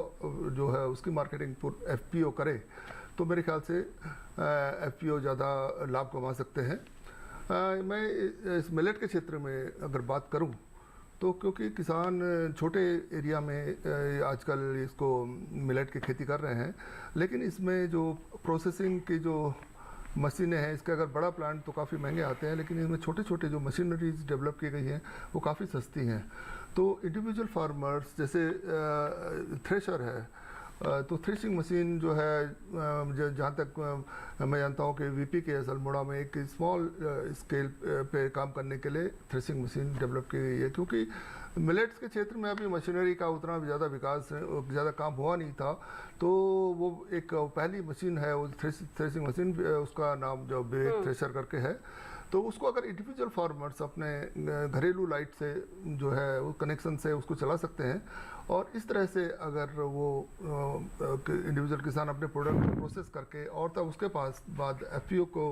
जो है उसकी मार्केटिंग एफपीओ करे, तो मेरे ख्याल से एफपीओ ज़्यादा लाभ कमा सकते हैं। मैं इस मिलेट के क्षेत्र में अगर बात करूं तो क्योंकि किसान छोटे एरिया में आजकल इसको मिलेट की खेती कर रहे हैं, लेकिन इसमें जो प्रोसेसिंग की जो मशीनें हैं, इसके अगर बड़ा प्लांट तो काफ़ी महंगे आते हैं, लेकिन इसमें छोटे छोटे जो मशीनरीज डेवलप की गई हैं वो काफ़ी सस्ती हैं। तो इंडिविजुअल फार्मर्स जैसे थ्रेशर है, तो थ्रेशिंग मशीन जो है जहाँ तक मैं जानता हूँ कि वीपी के अल्मोड़ा में एक स्मॉल स्केल पे काम करने के लिए थ्रेशिंग मशीन डेवलप की गई है, क्योंकि मिलेट्स के क्षेत्र में अभी मशीनरी का उतना ज़्यादा विकास, ज़्यादा काम हुआ नहीं था। तो वो एक पहली मशीन है वो थ्रेशिंग मशीन, उसका नाम जो विवेक थ्रेशर करके है। तो उसको अगर इंडिविजुअल फार्मर्स अपने घरेलू लाइट से जो है वो कनेक्शन से उसको चला सकते हैं, और इस तरह से अगर वो इंडिविजुअल किसान अपने प्रोडक्ट को प्रोसेस करके और तब उसके पास बाद एफपीओ को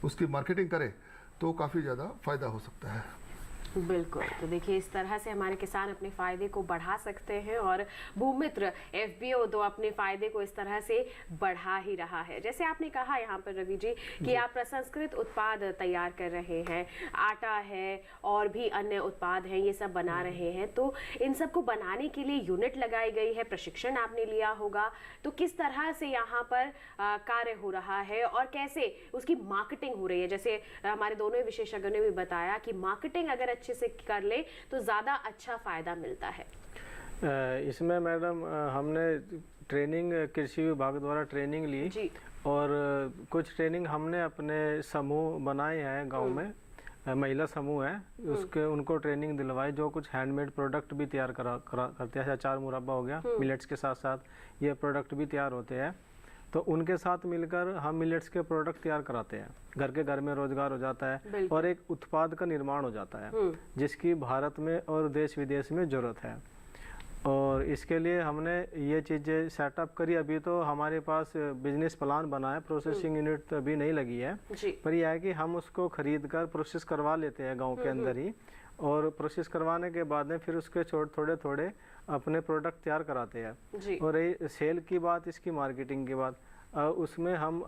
उसकी मार्केटिंग करे तो काफ़ी ज़्यादा फ़ायदा हो सकता है। बिल्कुल, तो देखिए इस तरह से हमारे किसान अपने फ़ायदे को बढ़ा सकते हैं और भूमित्र एफपीओ तो अपने फ़ायदे को इस तरह से बढ़ा ही रहा है। जैसे आपने कहा यहाँ पर रवि जी कि आप प्रसंस्कृत उत्पाद तैयार कर रहे हैं, आटा है और भी अन्य उत्पाद हैं, ये सब बना रहे हैं, तो इन सब को बनाने के लिए यूनिट लगाई गई है, प्रशिक्षण आपने लिया होगा, तो किस तरह से यहाँ पर कार्य हो रहा है और कैसे उसकी मार्केटिंग हो रही है? जैसे हमारे दोनों विशेषज्ञों ने भी बताया कि मार्केटिंग अगर अच्छे से कर ले तो ज़्यादा अच्छा फ़ायदा मिलता है। इसमें मैडम हमने ट्रेनिंग कृषि विभाग द्वारा ट्रेनिंग ली जी, और कुछ ट्रेनिंग हमने अपने समूह बनाए हैं गांव में, महिला समूह है उसके, उनको ट्रेनिंग दिलवाई, जो कुछ हैंडमेड प्रोडक्ट भी तैयार करते हैं। अचार मुरब्बा हो गया, मिलेट्स के साथ साथ ये प्रोडक्ट भी तैयार होते हैं, तो उनके साथ मिलकर हम मिलेट्स के प्रोडक्ट तैयार कराते हैं। घर के घर में रोजगार हो जाता है और एक उत्पाद का निर्माण हो जाता है जिसकी भारत में और देश विदेश में ज़रूरत है। और इसके लिए हमने ये चीज़ें सेटअप करी। अभी तो हमारे पास बिजनेस प्लान बना है, प्रोसेसिंग यूनिट तो अभी नहीं लगी है, पर यह है कि हम उसको खरीद कर प्रोसेस करवा लेते हैं गाँव के अंदर ही, और प्रोसेस करवाने के बाद में फिर उसके थोड़े थोड़े अपने प्रोडक्ट तैयार कराते हैं। और ये सेल की बात, इसकी मार्केटिंग की बात, उसमें हम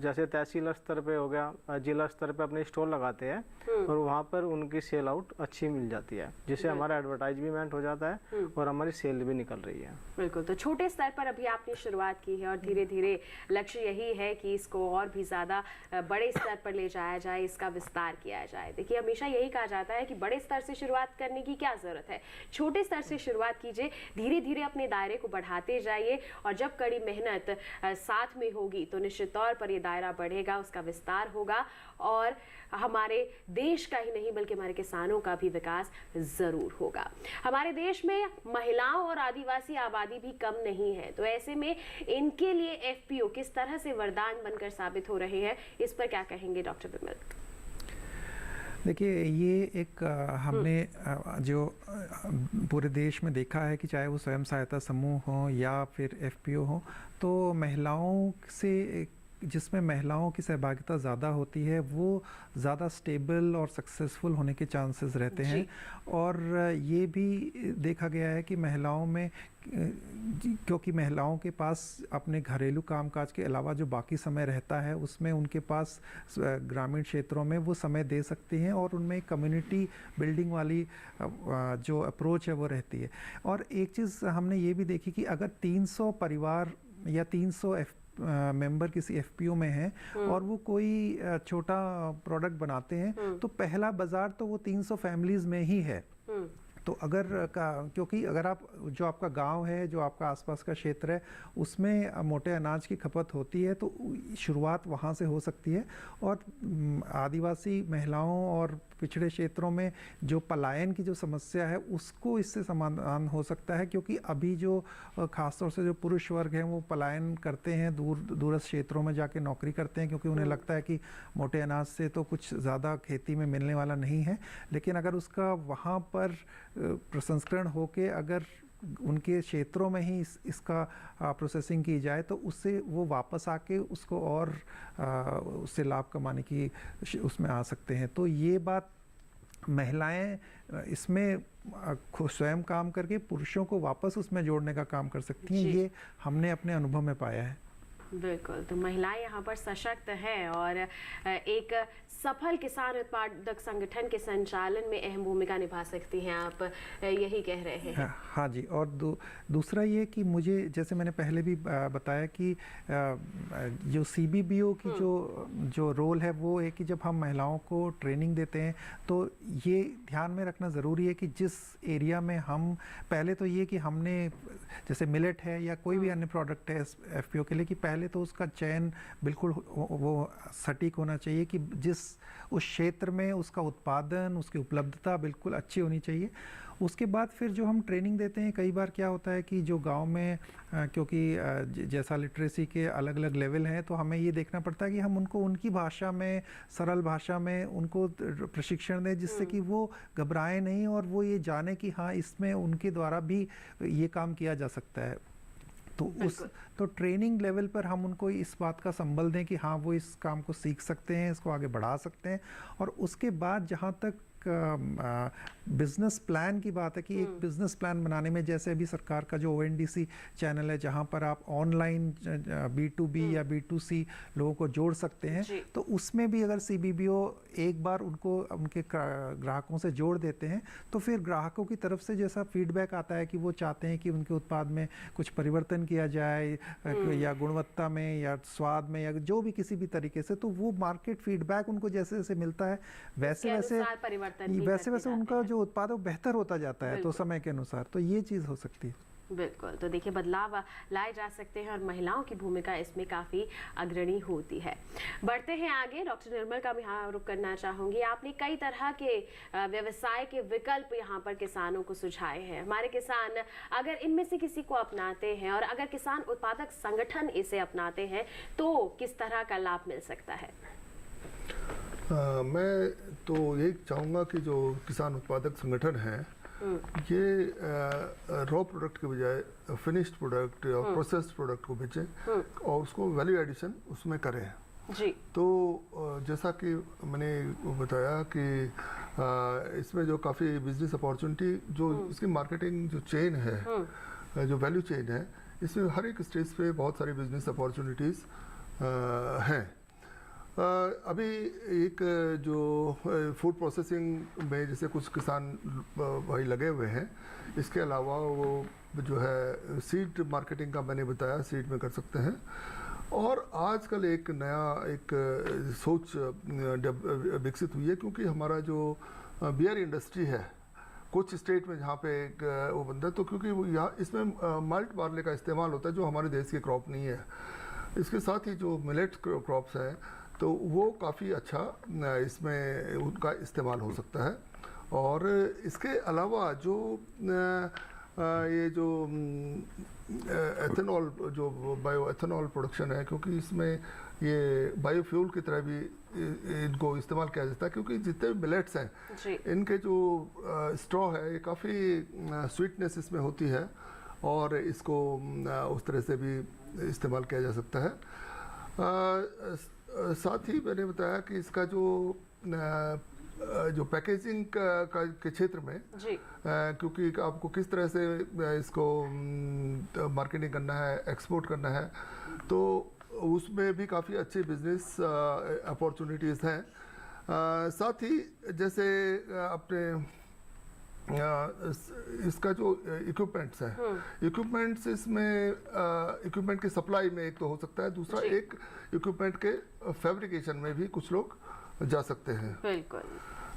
जैसे तहसील स्तर पे हो गया, जिला स्तर पे अपने स्टॉल लगाते हैं और वहाँ पर उनकी सेल आउट अच्छी मिल जाती है, जिससे हमारा एडवर्टाइजमेंट हो जाता है और हमारी सेल भी निकल रही है। बिल्कुल, तो छोटे स्तर पर अभी आपने शुरुआत की है और धीरे धीरे लक्ष्य यही है कि इसको और भी ज़्यादा बड़े स्तर पर ले जाया जाए, इसका विस्तार किया जाए। देखिए हमेशा यही कहा जाता है कि बड़े स्तर से शुरुआत करने की क्या ज़रूरत है, छोटे स्तर से शुरुआत कीजिए, धीरे धीरे अपने दायरे को बढ़ाते जाइए, और जब कड़ी मेहनत साथ में होगी तो निश्चित तौर पर ये दायरा बढ़ेगा, उसका विस्तार होगा, और हमारे देश का ही नहीं बल्कि हमारे किसानों का भी विकास जरूर होगा। हमारे देश में महिलाओं और आदिवासी आबादी भी कम नहीं है, तो ऐसे में इनके लिए एफपीओ किस तरह से वरदान बनकर साबित हो रहे हैं, इस पर क्या कहेंगे डॉक्टर विमल? देखिए ये एक हमने जो पूरे देश में देखा है कि चाहे वो स्वयं सहायता समूह हो या फिर एफपीओ हो, तो महिलाओं से, जिसमें महिलाओं की सहभागिता ज़्यादा होती है, वो ज़्यादा स्टेबल और सक्सेसफुल होने के चांसेस रहते हैं। और ये भी देखा गया है कि महिलाओं में, क्योंकि महिलाओं के पास अपने घरेलू कामकाज के अलावा जो बाकी समय रहता है उसमें उनके पास ग्रामीण क्षेत्रों में वो समय दे सकती हैं, और उनमें कम्युनिटी बिल्डिंग वाली जो अप्रोच है वो रहती है। और एक चीज़ हमने ये भी देखी कि अगर 300 परिवार या 300 मेंबर किसी एफपीओ में हैं और वो कोई छोटा प्रोडक्ट बनाते हैं, तो पहला बाजार तो वो 300 फैमिलीज़ में ही है। तो अगर क्योंकि अगर आप, जो आपका गांव है, जो आपका आसपास का क्षेत्र है, उसमें मोटे अनाज की खपत होती है, तो शुरुआत वहाँ से हो सकती है। और आदिवासी महिलाओं और पिछड़े क्षेत्रों में जो पलायन की जो समस्या है उसको इससे समाधान हो सकता है, क्योंकि अभी जो खासतौर से जो पुरुष वर्ग हैं वो पलायन करते हैं, दूरस्थ क्षेत्रों में जाके नौकरी करते हैं, क्योंकि उन्हें लगता है कि मोटे अनाज से तो कुछ ज़्यादा खेती में मिलने वाला नहीं है। लेकिन अगर उसका वहाँ पर प्रसंस्करण होके अगर उनके क्षेत्रों में ही इसका प्रोसेसिंग की जाए तो उससे वो वापस आके उसको और उससे लाभ कमाने की उसमें आ सकते हैं। तो ये बात महिलाएं इसमें स्वयं काम करके पुरुषों को वापस उसमें जोड़ने का काम कर सकती हैं, ये हमने अपने अनुभव में पाया है। बिल्कुल, तो महिलाएं यहाँ पर सशक्त हैं और एक सफल किसान उत्पादक संगठन के संचालन में अहम भूमिका निभा सकती हैं, आप यही कह रहे हैं। हाँ जी, और दूसरा ये कि मुझे जैसे मैंने पहले भी बताया कि जो CBBO की जो रोल है वो है कि जब हम महिलाओं को ट्रेनिंग देते हैं तो ये ध्यान में रखना ज़रूरी है कि जिस एरिया में हम पहले तो ये कि हमने जैसे मिलेट है या कोई भी अन्य प्रोडक्ट है FPO के लिए, कि पहले तो उसका चयन बिल्कुल वो सटीक होना चाहिए कि जिस उस क्षेत्र में उसका उत्पादन, उसकी उपलब्धता बिल्कुल अच्छी होनी चाहिए। उसके बाद फिर जो हम ट्रेनिंग देते हैं, कई बार क्या होता है कि जो गांव में क्योंकि जैसा लिटरेसी के अलग अलग लेवल हैं तो हमें ये देखना पड़ता है कि हम उनको उनकी भाषा में, सरल भाषा में उनको प्रशिक्षण दें जिससे कि वो घबराएं नहीं और वो ये जाने कि हाँ इसमें उनके द्वारा भी ये काम किया जा सकता है। तो ट्रेनिंग लेवल पर हम उनको इस बात का संबल दें कि हाँ वो इस काम को सीख सकते हैं, इसको आगे बढ़ा सकते हैं। और उसके बाद जहाँ तक बिजनेस प्लान की बात है कि एक बिजनेस प्लान बनाने में, जैसे अभी सरकार का जो ONDC चैनल है जहाँ पर आप ऑनलाइन B2B या B2C लोगों को जोड़ सकते हैं, तो उसमें भी अगर CBBO एक बार उनको उनके ग्राहकों से जोड़ देते हैं तो फिर ग्राहकों की तरफ से जैसा फीडबैक आता है कि वो चाहते हैं कि उनके उत्पाद में कुछ परिवर्तन किया जाए या गुणवत्ता में या स्वाद में या जो भी किसी भी तरीके से, तो वो मार्केट फीडबैक उनको जैसे जैसे मिलता है वैसे वैसे उनका जो उत्पाद है बेहतर होता जाता है तो समय के अनुसार, तो ये चीज़ हो सकती है। बिल्कुल, तो देखिए बदलाव लाए जा सकते हैं और महिलाओं की भूमिका इसमें काफ़ी अग्रणी होती है। बढ़ते हैं आगे, डॉक्टर निर्मल का मैं यहाँ रुक करना चाहूँगी। आपने कई तरह के व्यवसाय के विकल्प यहाँ पर किसानों को सुझाए हैं। हमारे किसान अगर इनमें से किसी को अपनाते हैं और अगर किसान उत्पादक संगठन इसे अपनाते हैं तो किस तरह का लाभ मिल सकता है? मैं तो यही चाहूँगा कि जो किसान उत्पादक संगठन है ये रॉ प्रोडक्ट के बजाय फिनिश्ड प्रोडक्ट और प्रोसेस्ड प्रोडक्ट को बेचें और उसको वैल्यू एडिशन उसमें करें जी। तो जैसा कि मैंने बताया कि इसमें जो काफ़ी बिजनेस अपॉर्चुनिटी, जो इसकी मार्केटिंग जो चेन है, जो वैल्यू चेन है, इसमें हर एक स्टेज पे बहुत सारी बिजनेस अपॉर्चुनिटीज़ हैं। अभी एक जो फूड प्रोसेसिंग में जैसे कुछ किसान भाई लगे हुए हैं, इसके अलावा वो जो है सीड मार्केटिंग का मैंने बताया, सीड में कर सकते हैं। और आजकल एक नया एक सोच विकसित हुई है, क्योंकि हमारा जो बियर इंडस्ट्री है कुछ स्टेट में जहाँ पे एक वो बनता है, तो क्योंकि वो यहाँ इसमें माल्ट बार्ले का इस्तेमाल होता है जो हमारे देश की क्रॉप नहीं है। इसके साथ ही जो मिलेट क्रॉप्स हैं तो वो काफ़ी अच्छा इसमें उनका इस्तेमाल हो सकता है। और इसके अलावा जो ये जो एथेनॉल, जो बायो एथेनॉल प्रोडक्शन है, क्योंकि इसमें ये बायोफ्यूल की तरह भी इनको इस्तेमाल किया जाता है, क्योंकि जितने भी मिलेट्स हैं इनके जो स्ट्रॉ है ये काफ़ी स्वीटनेस इसमें होती है और इसको उस तरह से भी इस्तेमाल किया जा सकता है। साथ ही मैंने बताया कि इसका जो पैकेजिंग के क्षेत्र में क्योंकि आपको किस तरह से इसको मार्केटिंग करना है, एक्सपोर्ट करना है, तो उसमें भी काफ़ी अच्छे बिजनेस अपॉर्चुनिटीज़ हैं। साथ ही जैसे अपने इसका जो इक्विपमेंट्स है, इक्विपमेंट्स इसमें इक्विपमेंट की सप्लाई में एक तो हो सकता है, दूसरा एक इक्विपमेंट के फैब्रिकेशन में भी कुछ लोग जा सकते हैं। बिल्कुल,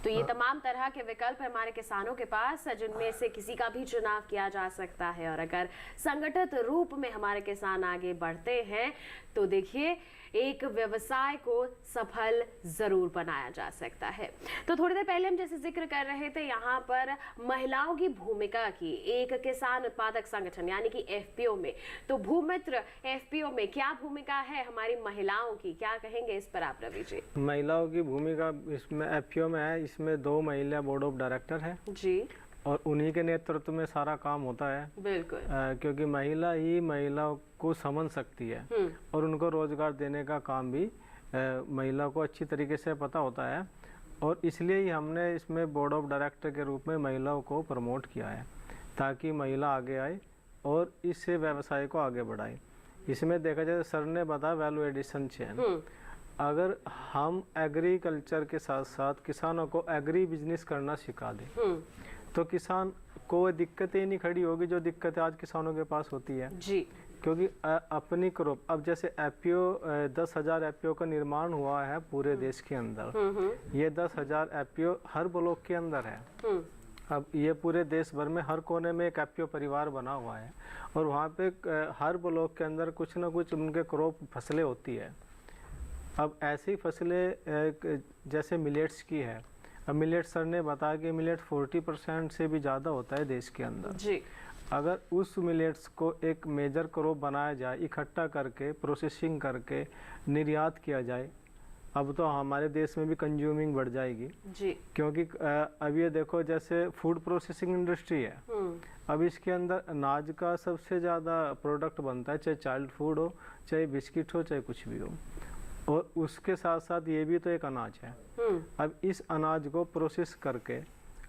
तो ये तमाम तरह के विकल्प हमारे किसानों के पास, जिनमें से किसी का भी चुनाव किया जा सकता है। और अगर संगठित रूप में हमारे किसान आगे बढ़ते हैं तो देखिए एक व्यवसाय को सफल जरूर बनाया जा सकता है। तो थोड़ी देर पहले हम जैसे जिक्र कर रहे थे यहाँ पर महिलाओं की भूमिका की, एक किसान उत्पादक संगठन यानी कि FPO में, तो भूमित्र FPO में क्या भूमिका है हमारी महिलाओं की, क्या कहेंगे इस पर आप रवि जी? महिलाओं की भूमिका इसमें FPO में है, इसमें 2 महिला बोर्ड ऑफ डायरेक्टर है जी, और उन्हीं के नेतृत्व में सारा काम होता है। बिल्कुल। क्योंकि महिला ही महिलाओं को समझ सकती है और उनको रोजगार देने का काम भी महिला को अच्छी तरीके से पता होता है, और इसलिए ही हमने इसमें बोर्ड ऑफ डायरेक्टर के रूप में महिलाओं को प्रमोट किया है, ताकि महिला आगे आए और इस व्यवसाय को आगे बढ़ाए। इसमें देखा जाए, सर ने बताया वैल्यू एडिशन चेन, अगर हम एग्रीकल्चर के साथ साथ किसानों को एग्री बिजनेस करना सिखा दें तो किसान को दिक्कतें नहीं खड़ी होगी जो दिक्कतें आज किसानों के पास होती है जी। क्योंकि अपनी क्रॉप, अब जैसे एफपीओ 10,000 एफपीओ का निर्माण हुआ है पूरे देश के अंदर, ये 10,000 एफपीओ हर ब्लॉक के अंदर है। अब ये पूरे देश भर में हर कोने में एक एफपीओ परिवार बना हुआ है, और वहाँ पे हर ब्लॉक के अंदर कुछ ना कुछ उनके क्रॉप फसलें होती है। अब ऐसी फसलें जैसे मिलेट्स की है, अब मिलेट सर ने बताया कि मिलेट 40% से भी ज़्यादा होता है देश के अंदर जी। अगर उस मिलेट्स को एक मेजर क्रॉप बनाया जाए, इकट्ठा करके प्रोसेसिंग करके निर्यात किया जाए, अब तो हमारे देश में भी कंज्यूमिंग बढ़ जाएगी जी। क्योंकि अब ये देखो, जैसे फूड प्रोसेसिंग इंडस्ट्री है, अब इसके अंदर अनाज का सबसे ज़्यादा प्रोडक्ट बनता है, चाहे चाइल्ड फूड हो, चाहे बिस्किट हो, चाहे कुछ भी हो, और उसके साथ साथ ये भी तो एक अनाज है। अब इस अनाज को प्रोसेस करके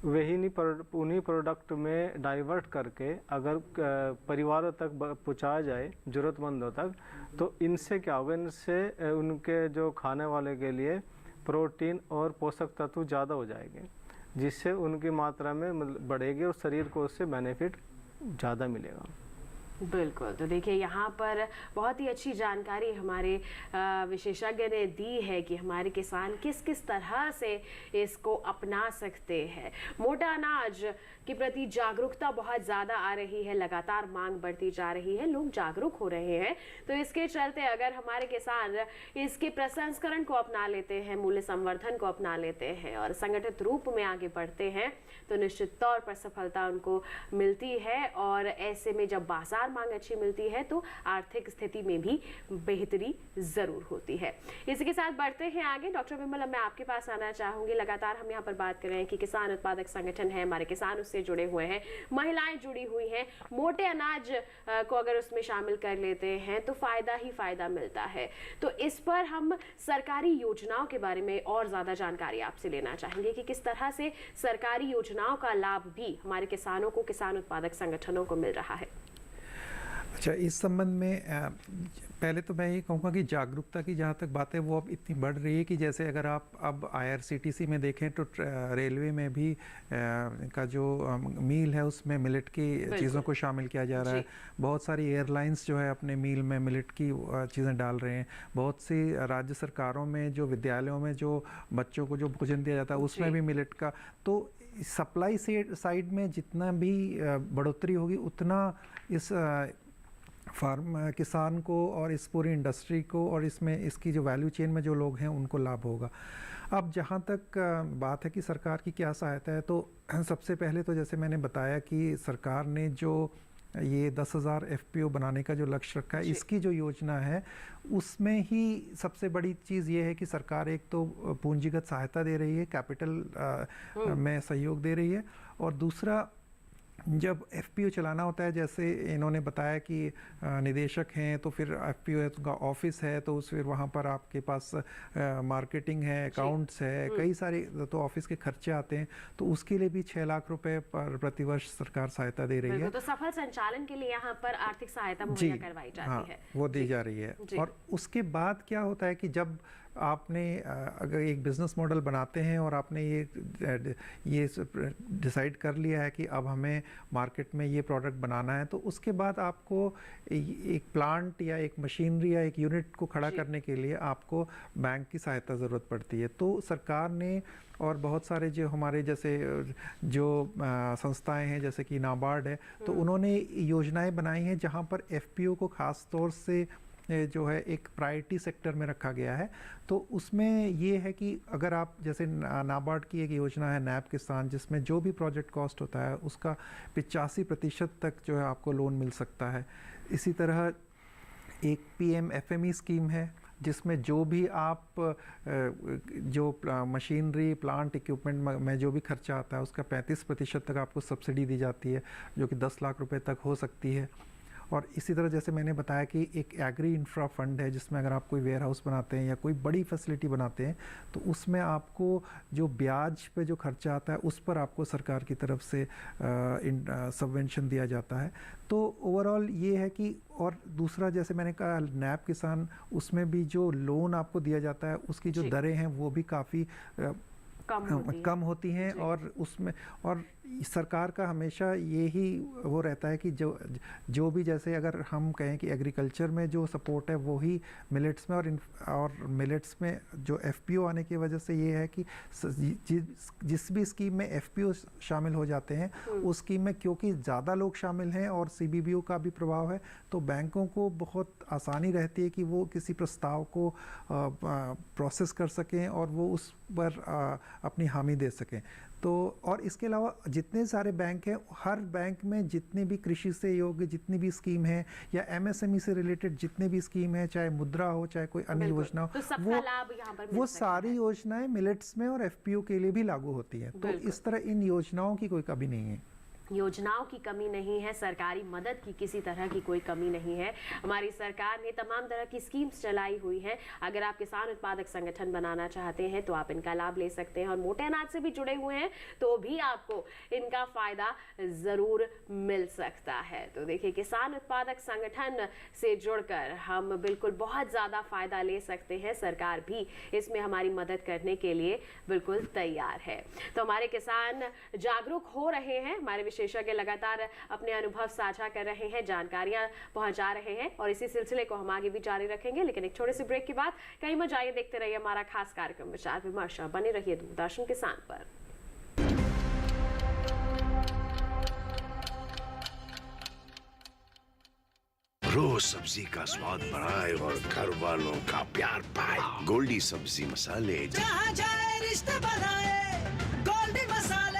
उन्हीं प्रोडक्ट में डाइवर्ट करके अगर परिवारों तक पहुँचाया जाए, ज़रूरतमंदों तक, तो इनसे क्या होगा, इनसे उनके जो खाने वाले के लिए प्रोटीन और पोषक तत्व ज़्यादा हो जाएंगे, जिससे उनकी मात्रा में बढ़ेगी और शरीर को उससे बेनिफिट ज़्यादा मिलेगा। बिल्कुल। तो देखिए, यहाँ पर बहुत ही अच्छी जानकारी हमारे विशेषज्ञ ने दी है कि हमारे किसान किस किस तरह से इसको अपना सकते हैं। मोटा अनाज के प्रति जागरूकता बहुत ज़्यादा आ रही है, लगातार मांग बढ़ती जा रही है, लोग जागरूक हो रहे हैं। तो इसके चलते अगर हमारे किसान इसके प्रसंस्करण को अपना लेते हैं, मूल्य संवर्धन को अपना लेते हैं और संगठित रूप में आगे बढ़ते हैं, तो निश्चित तौर पर सफलता उनको मिलती है। और ऐसे में जब बाजार मांग अच्छी मिलती है तो आर्थिक स्थिति में भी बेहतरी जरूर होती है। इसी के साथ बढ़ते हैं आगे। डॉक्टर विमल, मैं आपके पास आना चाहूंगी। लगातार हम यहाँ पर बात कर रहे हैं कि किसान उत्पादक संगठन है, हमारे किसान उससे जुड़े हुए हैं, महिलाएं जुड़ी हुई हैं। मोटे अनाज को अगर उसमें शामिल कर लेते हैं तो फायदा ही फायदा मिलता है। तो इस पर हम सरकारी योजनाओं के बारे में और ज्यादा जानकारी आपसे लेना चाहेंगे कि किस तरह से सरकारी योजनाओं का लाभ भी हमारे किसानों को, किसान उत्पादक संगठनों को मिल रहा है। अच्छा, इस संबंध में पहले तो मैं ये कहूँगा कि जागरूकता की जहाँ तक बात है वो अब इतनी बढ़ रही है कि जैसे अगर आप अब IRCTC में देखें तो रेलवे में भी का जो मील है उसमें मिलेट की चीज़ों को शामिल किया जा रहा है। बहुत सारी एयरलाइंस जो है अपने मील में मिलेट की चीज़ें डाल रहे हैं। बहुत सी राज्य सरकारों में जो विद्यालयों में जो बच्चों को जो भोजन दिया जाता है उसमें भी मिलेट का, तो सप्लाई साइड में जितना भी बढ़ोतरी होगी उतना इस किसान को और इस पूरी इंडस्ट्री को और इसमें इसकी जो वैल्यू चेन में जो लोग हैं उनको लाभ होगा। अब जहाँ तक बात है कि सरकार की क्या सहायता है, तो सबसे पहले तो जैसे मैंने बताया कि सरकार ने जो ये 10,000 FPO बनाने का जो लक्ष्य रखा है, इसकी जो योजना है उसमें ही सबसे बड़ी चीज़ ये है कि सरकार एक तो पूंजीगत सहायता दे रही है, कैपिटल में सहयोग दे रही है, और दूसरा जब FPO चलाना होता है, जैसे इन्होंने बताया कि निदेशक हैं तो फिर FPO है तो उनका ऑफिस है, तो फिर वहाँ पर आपके पास मार्केटिंग है, अकाउंट्स है, कई सारे तो ऑफिस के खर्चे आते हैं, तो उसके लिए भी 6 लाख रुपए पर प्रतिवर्ष सरकार सहायता दे रही है। तो सफल संचालन के लिए यहाँ पर आर्थिक सहायता मुहैया करवाई जाती है। वो दी जा रही है। और उसके बाद क्या होता है कि जब आपने अगर एक बिज़नेस मॉडल बनाते हैं और आपने ये डिसाइड कर लिया है कि अब हमें मार्केट में ये प्रोडक्ट बनाना है, तो उसके बाद आपको एक प्लांट या एक मशीनरी या एक यूनिट को खड़ा करने के लिए आपको बैंक की सहायता ज़रूरत पड़ती है। तो सरकार ने और बहुत सारे जो हमारे जैसे जो संस्थाएं हैं जैसे कि नाबार्ड है, तो उन्होंने योजनाएं बनाई हैं जहां पर FPO को ख़ास तौर से जो है एक प्रायोरिटी सेक्टर में रखा गया है। तो उसमें ये है कि अगर आप जैसे नाबार्ड की एक योजना है नैब किसान, जिसमें जो भी प्रोजेक्ट कॉस्ट होता है उसका 85% तक जो है आपको लोन मिल सकता है। इसी तरह एक PM FME स्कीम है जिसमें जो भी आप जो मशीनरी प्लांट इक्विपमेंट में जो भी खर्चा आता है उसका 35% तक आपको सब्सिडी दी जाती है, जो कि 10 लाख रुपए तक हो सकती है। और इसी तरह जैसे मैंने बताया कि एक एग्री इंफ्रा फंड है, जिसमें अगर आप कोई वेयर हाउस बनाते हैं या कोई बड़ी फैसिलिटी बनाते हैं तो उसमें आपको जो ब्याज पे जो खर्चा आता है उस पर आपको सरकार की तरफ से सबवेंशन दिया जाता है। तो ओवरऑल ये है कि, और दूसरा जैसे मैंने कहा नैप किसान, उसमें भी जो लोन आपको दिया जाता है उसकी जो दरें हैं वो भी काफ़ी कम होती हैं। और उसमें और सरकार का हमेशा यही वो रहता है कि जो भी, जैसे अगर हम कहें कि एग्रीकल्चर में जो सपोर्ट है वो ही मिलेट्स में, और मिलेट्स में जो एफपीओ आने की वजह से ये है कि जिस भी स्कीम में एफपीओ शामिल हो जाते हैं उस स्कीम में क्योंकि ज़्यादा लोग शामिल हैं और सीबीबीओ का भी प्रभाव है, तो बैंकों को बहुत आसानी रहती है कि वो किसी प्रस्ताव को प्रोसेस कर सकें और वो उस पर अपनी हामी दे सकें। तो और इसके अलावा जितने सारे बैंक हैं, हर बैंक में जितने भी कृषि से योग्य जितनी भी स्कीम है या एमएसएमई से रिलेटेड जितने भी स्कीम है, चाहे मुद्रा हो चाहे कोई अन्य योजना हो, तो सबका लाभ यहाँ पर वो सारी योजनाएं मिलेट्स में और एफपीओ के लिए भी लागू होती हैं। तो इस तरह इन योजनाओं की कोई कमी नहीं है। योजनाओं की कमी नहीं है, सरकारी मदद की किसी तरह की कोई कमी नहीं है। हमारी सरकार ने तमाम तरह की स्कीम्स चलाई हुई हैं। अगर आप किसान उत्पादक संगठन बनाना चाहते हैं तो आप इनका लाभ ले सकते हैं, और मोटे अनाज से भी जुड़े हुए हैं तो भी आपको इनका फायदा जरूर मिल सकता है। तो देखिए, किसान उत्पादक संगठन से जुड़कर हम बिल्कुल बहुत ज्यादा फायदा ले सकते हैं। सरकार भी इसमें हमारी मदद करने के लिए बिल्कुल तैयार है। तो हमारे किसान जागरूक हो रहे हैं, हमारे विशेषज्ञ लगातार अपने अनुभव साझा कर रहे हैं, जानकारियां पहुंचा रहे हैं, और इसी सिलसिले को हम आगे भी जारी रखेंगे। लेकिन एक छोटे से ब्रेक के बाद कहीं मत जाइए, देखते रहिए हमारा खास कार्यक्रम विचार विमर्श। बने रहिए दूरदर्शन किसान पर। रोज सब्जी का स्वाद बढ़ाए और घर वालों का प्यार पाए। गोल्डी सब्जी मसाले, जहाँ जाए रिश्ते बनाए गोल्डी मसाले।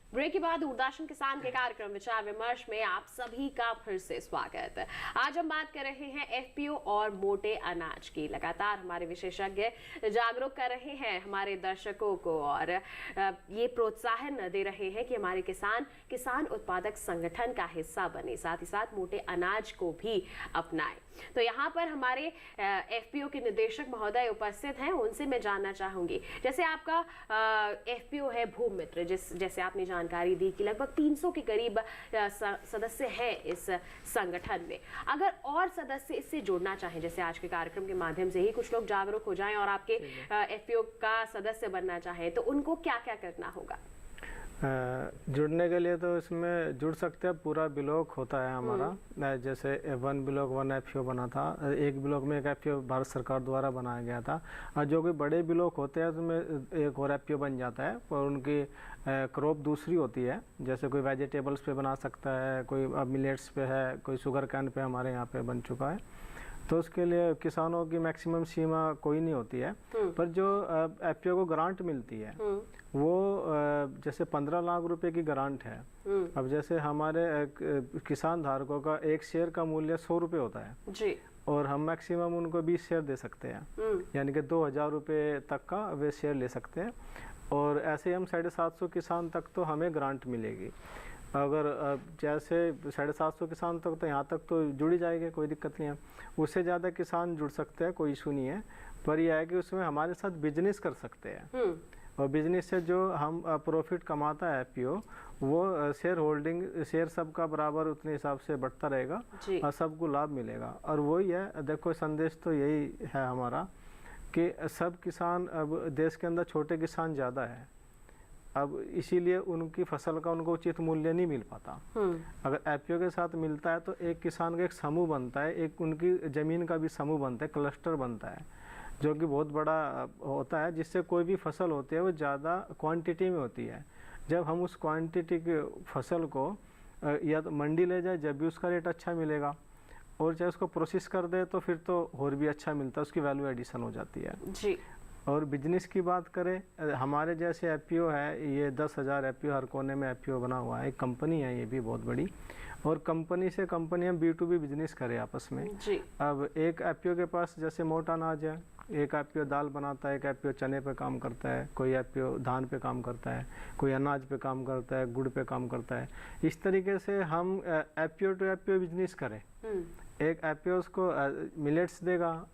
ब्रेक के बाद दूरदर्शन किसान के कार्यक्रम विचार विमर्श में आप सभी का फिर से स्वागत है। आज हम बात कर रहे हैं एफपीओ और मोटे अनाज की। लगातार हमारे विशेषज्ञ जागरूक कर रहे हैं हमारे दर्शकों को, और ये प्रोत्साहन दे रहे हैं कि हमारे किसान उत्पादक संगठन का हिस्सा बने, साथ ही साथ मोटे अनाज को भी अपनाएं। तो यहाँ पर हमारे एफपीओ के निदेशक महोदय उपस्थित हैं, उनसे मैं जानना चाहूंगी, जैसे आपका एफपीओ है भूमित्र, जैसे आपने जानकारी दी कि लगभग 300 के करीब सदस्य हैं इस संगठन में। अगर और सदस्य इससे जुड़ना चाहें, जैसे आज के कार्यक्रम के माध्यम से ही कुछ लोग जागरूक हो जाएं और आपके एफपीओ का सदस्य बनना चाहें, तो उनको क्या क्या करना होगा? जुड़ने के लिए तो इसमें जुड़ सकते हैं। पूरा ब्लॉक होता है हमारा, जैसे 1 ब्लॉक 1 एफपीओ बना था, एक ब्लॉक में एक एफपीओ भारत सरकार द्वारा बनाया गया था। और जो कि बड़े ब्लॉक होते हैं उसमें एक और एफपीओ बन जाता है, और उनकी क्रॉप दूसरी होती है। जैसे कोई वेजिटेबल्स पे बना सकता है, कोई मिलेट्स पे है, कोई शुगर कैन पे हमारे यहाँ पे बन चुका है। तो उसके लिए किसानों की मैक्सिमम सीमा कोई नहीं होती है, पर जो एफपीओ को ग्रांट मिलती है वो जैसे 15 लाख रुपए की ग्रांट है। अब जैसे हमारे किसान धारकों का एक शेयर का मूल्य 100 रुपये होता है जी, और हम मैक्सिमम उनको 20 शेयर दे सकते हैं, यानी कि 2000 रुपये तक का वे शेयर ले सकते हैं। और ऐसे हम 750 किसान तक तो हमें ग्रांट मिलेगी। अगर जैसे 750 किसान तक तो यहाँ तक तो जुड़ जाएंगे, कोई दिक्कत नहीं है। उससे ज़्यादा किसान जुड़ सकते हैं, कोई इशू नहीं है, पर यह है कि उसमें हमारे साथ बिजनेस कर सकते हैं। और बिजनेस से जो हम प्रॉफिट कमाता है एफपीओ, वो शेयर होल्डिंग शेयर सबका बराबर उतने हिसाब से बढ़ता रहेगा और सबको लाभ मिलेगा। और वही है, देखो संदेश तो यही है हमारा कि सब किसान, अब देश के अंदर छोटे किसान ज़्यादा है, अब इसीलिए उनकी फसल का उनको उचित मूल्य नहीं मिल पाता। अगर एफपीओ के साथ मिलता है तो एक किसान का एक समूह बनता है, एक उनकी ज़मीन का भी समूह बनता है, क्लस्टर बनता है, जो कि बहुत बड़ा होता है, जिससे कोई भी फसल होती है वो ज़्यादा क्वांटिटी में होती है। जब हम उस क्वांटिटी की फसल को या तो मंडी ले जाए, जब भी उसका रेट अच्छा मिलेगा, और चाहे उसको प्रोसेस कर दे तो फिर तो और भी अच्छा मिलता है, उसकी वैल्यू एडिशन हो जाती है जी। और बिजनेस की बात करें, हमारे जैसे एफपीओ है, ये 10,000 एफपीओ हर कोने में एफपीओ बना हुआ है। एक कंपनी है ये भी बहुत बड़ी, और कंपनी से कंपनी हम B2B बिजनेस करें आपस में जी। अब एक एफपीओ के पास जैसे मोटा अनाज है, एक एफपीओ दाल बनाता है, एक एफपीओ चने पे काम करता है, कोई एफपीओ धान पे काम करता है, कोई अनाज पे काम करता है, गुड़ पे काम करता है। इस तरीके से हम एफपीओ टू एफपीओ बिजनेस करें। एक एफपीओ को मिलेट्स देगा,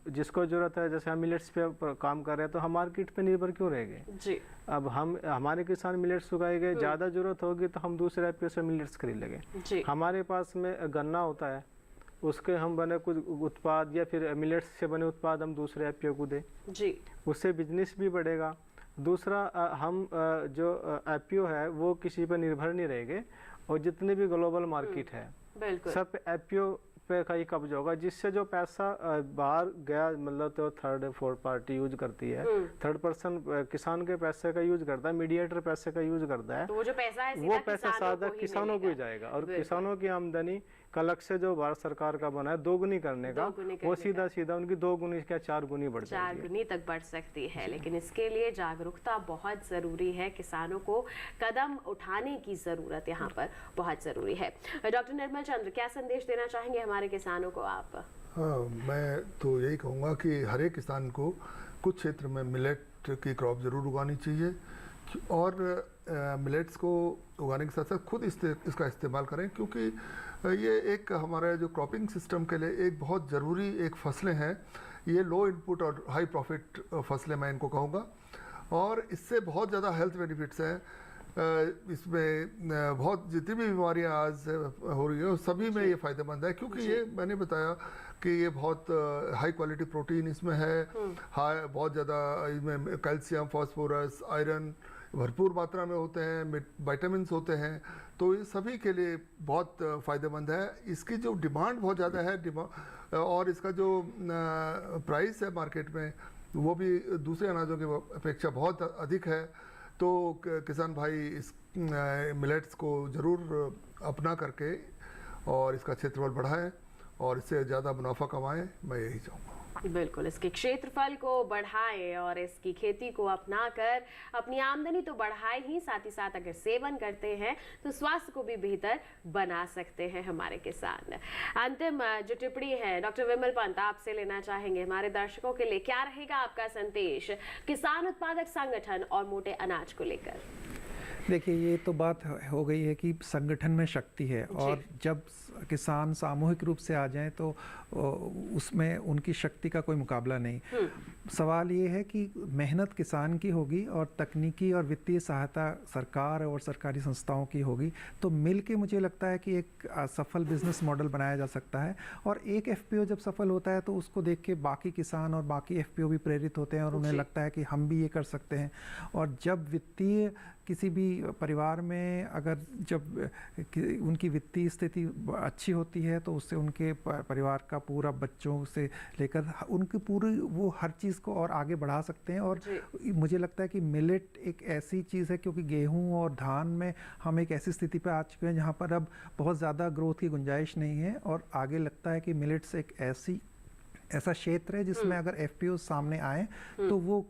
जिसको जरूरत है, जैसे हम मिलेट्स पे काम कर रहे हैं तो हम मार्केट पे निर्भर क्यों रहेंगे जी। अब हमारे किसान मिलेट्स उगाएंगे, ज़्यादा जरूरत होगी तो हम दूसरे एफपीओ से मिलेट्स खरीद लेंगे। हमारे पास में गन्ना होता है, उसके हम बने कुछ उत्पाद या फिर मिलेट्स से बने उत्पाद हम दूसरे एफपीओ को दें जी, उससे बिजनेस भी बढ़ेगा। दूसरा हम जो एफपीओ है वो किसी पर निर्भर नहीं रहेंगे, और जितने भी ग्लोबल मार्केट है सब एफपीओ पे का ही कब्जा होगा, जिससे जो पैसा बाहर गया मतलब तो थर्ड फोर्थ पार्टी यूज करती है, थर्ड पर्सन किसान के पैसे का यूज करता है, मीडिएटर पैसे का यूज करता है, तो वो जो पैसा है वो पैसा सादा किसानों को ही जाएगा। और किसानों की आमदनी का लक्ष्य जो भारत सरकार का बना है दोगुनी करने का, वो सीधा सीधा उनकी 2 गुनी क्या 4 गुनी बढ़ जाएगी, 4 गुनी तक बढ़ सकती है। लेकिन इसके लिए जागरूकता बहुत जरूरी है, किसानों को कदम उठाने की जरूरत यहाँ पर बहुत जरूरी है। डॉक्टर निर्मल चंद्र, क्या संदेश देना चाहेंगे हमारे किसानों को आप? हाँ, मैं तो यही कहूँगा कि हर एक किसान को कुछ क्षेत्र में मिलेट की क्रॉप ज़रूर उगानी चाहिए, और मिलेट्स को उगाने के साथ साथ खुद इसका इस्तेमाल करें, क्योंकि ये एक हमारे जो क्रॉपिंग सिस्टम के लिए एक बहुत ज़रूरी एक फसलें हैं। ये लो इनपुट और हाई प्रॉफिट फसलें मैं इनको कहूँगा, और इससे बहुत ज़्यादा हेल्थ बेनिफिट्स हैं। इसमें बहुत जितनी भी बीमारियां आज हो रही है सभी में ये फ़ायदेमंद है, क्योंकि ये मैंने बताया कि ये बहुत हाई क्वालिटी प्रोटीन इसमें है, बहुत ज़्यादा इसमें कैल्शियम, फास्फोरस, आयरन भरपूर मात्रा में होते हैं, विटामिन्स होते हैं, तो ये सभी के लिए बहुत फ़ायदेमंद है। इसकी जो डिमांड बहुत ज़्यादा है, और इसका जो प्राइस है मार्केट में वो भी दूसरे अनाजों की अपेक्षा बहुत अधिक है। तो किसान भाई इस मिलेट्स को ज़रूर अपना करके और इसका क्षेत्रफल बढ़ाएं और इससे ज़्यादा मुनाफा कमाएं, मैं यही चाहूँगा। बिल्कुल, इसके क्षेत्रफल को बढ़ाएं और इसकी खेती को अपनाकर अपनी आमदनी तो बढ़ाए ही, साथ ही साथ अगर सेवन करते हैं तो स्वास्थ्य को भी बेहतर बना सकते हैं हमारे किसान। अंतिम जो टिप्पणी है डॉक्टर विमल पंत, आपसे लेना चाहेंगे, हमारे दर्शकों के लिए क्या रहेगा आपका संदेश किसान उत्पादक संगठन और मोटे अनाज को लेकर? देखिए, ये तो बात हो गई है कि संगठन में शक्ति है, और जब किसान सामूहिक रूप से आ जाएं तो उसमें उनकी शक्ति का कोई मुकाबला नहीं। सवाल ये है कि मेहनत किसान की होगी और तकनीकी और वित्तीय सहायता सरकार और सरकारी संस्थाओं की होगी, तो मिलके मुझे लगता है कि एक सफल बिजनेस मॉडल बनाया जा सकता है। और एक एफपीओ जब सफल होता है तो उसको देख के बाकी किसान और बाकी एफपीओ भी प्रेरित होते हैं, और उन्हें लगता है कि हम भी ये कर सकते हैं। और जब वित्तीय किसी भी परिवार में अगर जब उनकी वित्तीय स्थिति अच्छी होती है तो उससे उनके परिवार का पूरा, बच्चों से लेकर उनकी पूरी, वो हर चीज़ को और आगे बढ़ा सकते हैं। और मुझे लगता है कि मिलेट एक ऐसी चीज़ है, क्योंकि गेहूं और धान में हम एक ऐसी स्थिति पे आ चुके हैं जहां पर अब बहुत ज़्यादा ग्रोथ की गुंजाइश नहीं है, और आगे लगता है कि मिलेट्स एक ऐसा क्षेत्र है जिसमें अगर एफपीओ सामने आए तो वो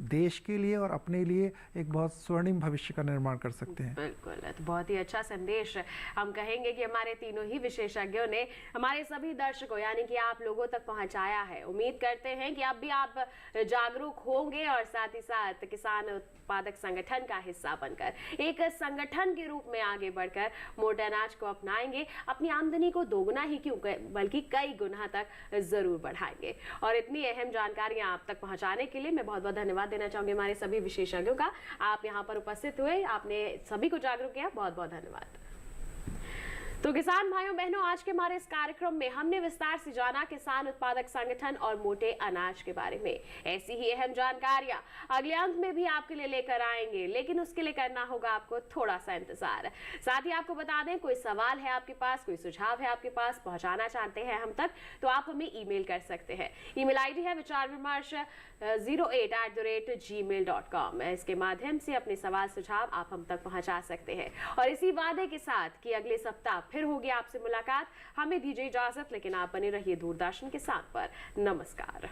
देश के लिए और अपने लिए एक बहुत स्वर्णिम भविष्य का निर्माण कर सकते हैं। बिल्कुल, तो बहुत ही अच्छा संदेश हम कहेंगे कि हमारे तीनों ही विशेषज्ञों ने हमारे सभी दर्शकों यानी कि आप लोगों तक पहुंचाया है। उम्मीद करते हैं कि अब भी आप जागरूक होंगे और साथ ही साथ किसान उत्पादक संगठन का हिस्सा बनकर एक संगठन के रूप में आगे बढ़कर मोटे अनाज को अपनाएंगे, अपनी आमदनी को दोगुना ही क्यों बल्कि कई गुना तक जरूर बढ़ाएंगे। और इतनी अहम जानकारियां आप तक पहुंचाने के लिए मैं बहुत धन्यवाद देना चाहूंगी हमारे सभी विशेषज्ञों का। आप यहां पर उपस्थित हुए, आपने सभी को जागरूक किया, बहुत बहुत धन्यवाद। तो किसान भाइयों बहनों, आज के हमारे इस कार्यक्रम में हमने विस्तार से जाना किसान उत्पादक संगठन और मोटे अनाज के बारे में। ऐसी ही अहम जानकारियां अगले अंक में भी आपके लिए लेकर आएंगे, लेकिन उसके लिए करना होगा आपको थोड़ा सा इंतजार। साथ ही आपको बता दें, कोई सवाल है आपके पास, कोई सुझाव है आपके पास, पहुंचाना चाहते हैं हम तक, तो आप हमें ईमेल कर सकते हैं। ईमेल आईडी है विचार-विमर्श 08@gmail.com। इसके माध्यम से अपने सवाल सुझाव आप हम तक पहुंचा सकते हैं। और इसी वादे के साथ कि अगले सप्ताह फिर होगी आपसे मुलाकात, हमें दीजिए इजाजत, लेकिन आप बने रहिए दूरदर्शन के साथ पर। नमस्कार।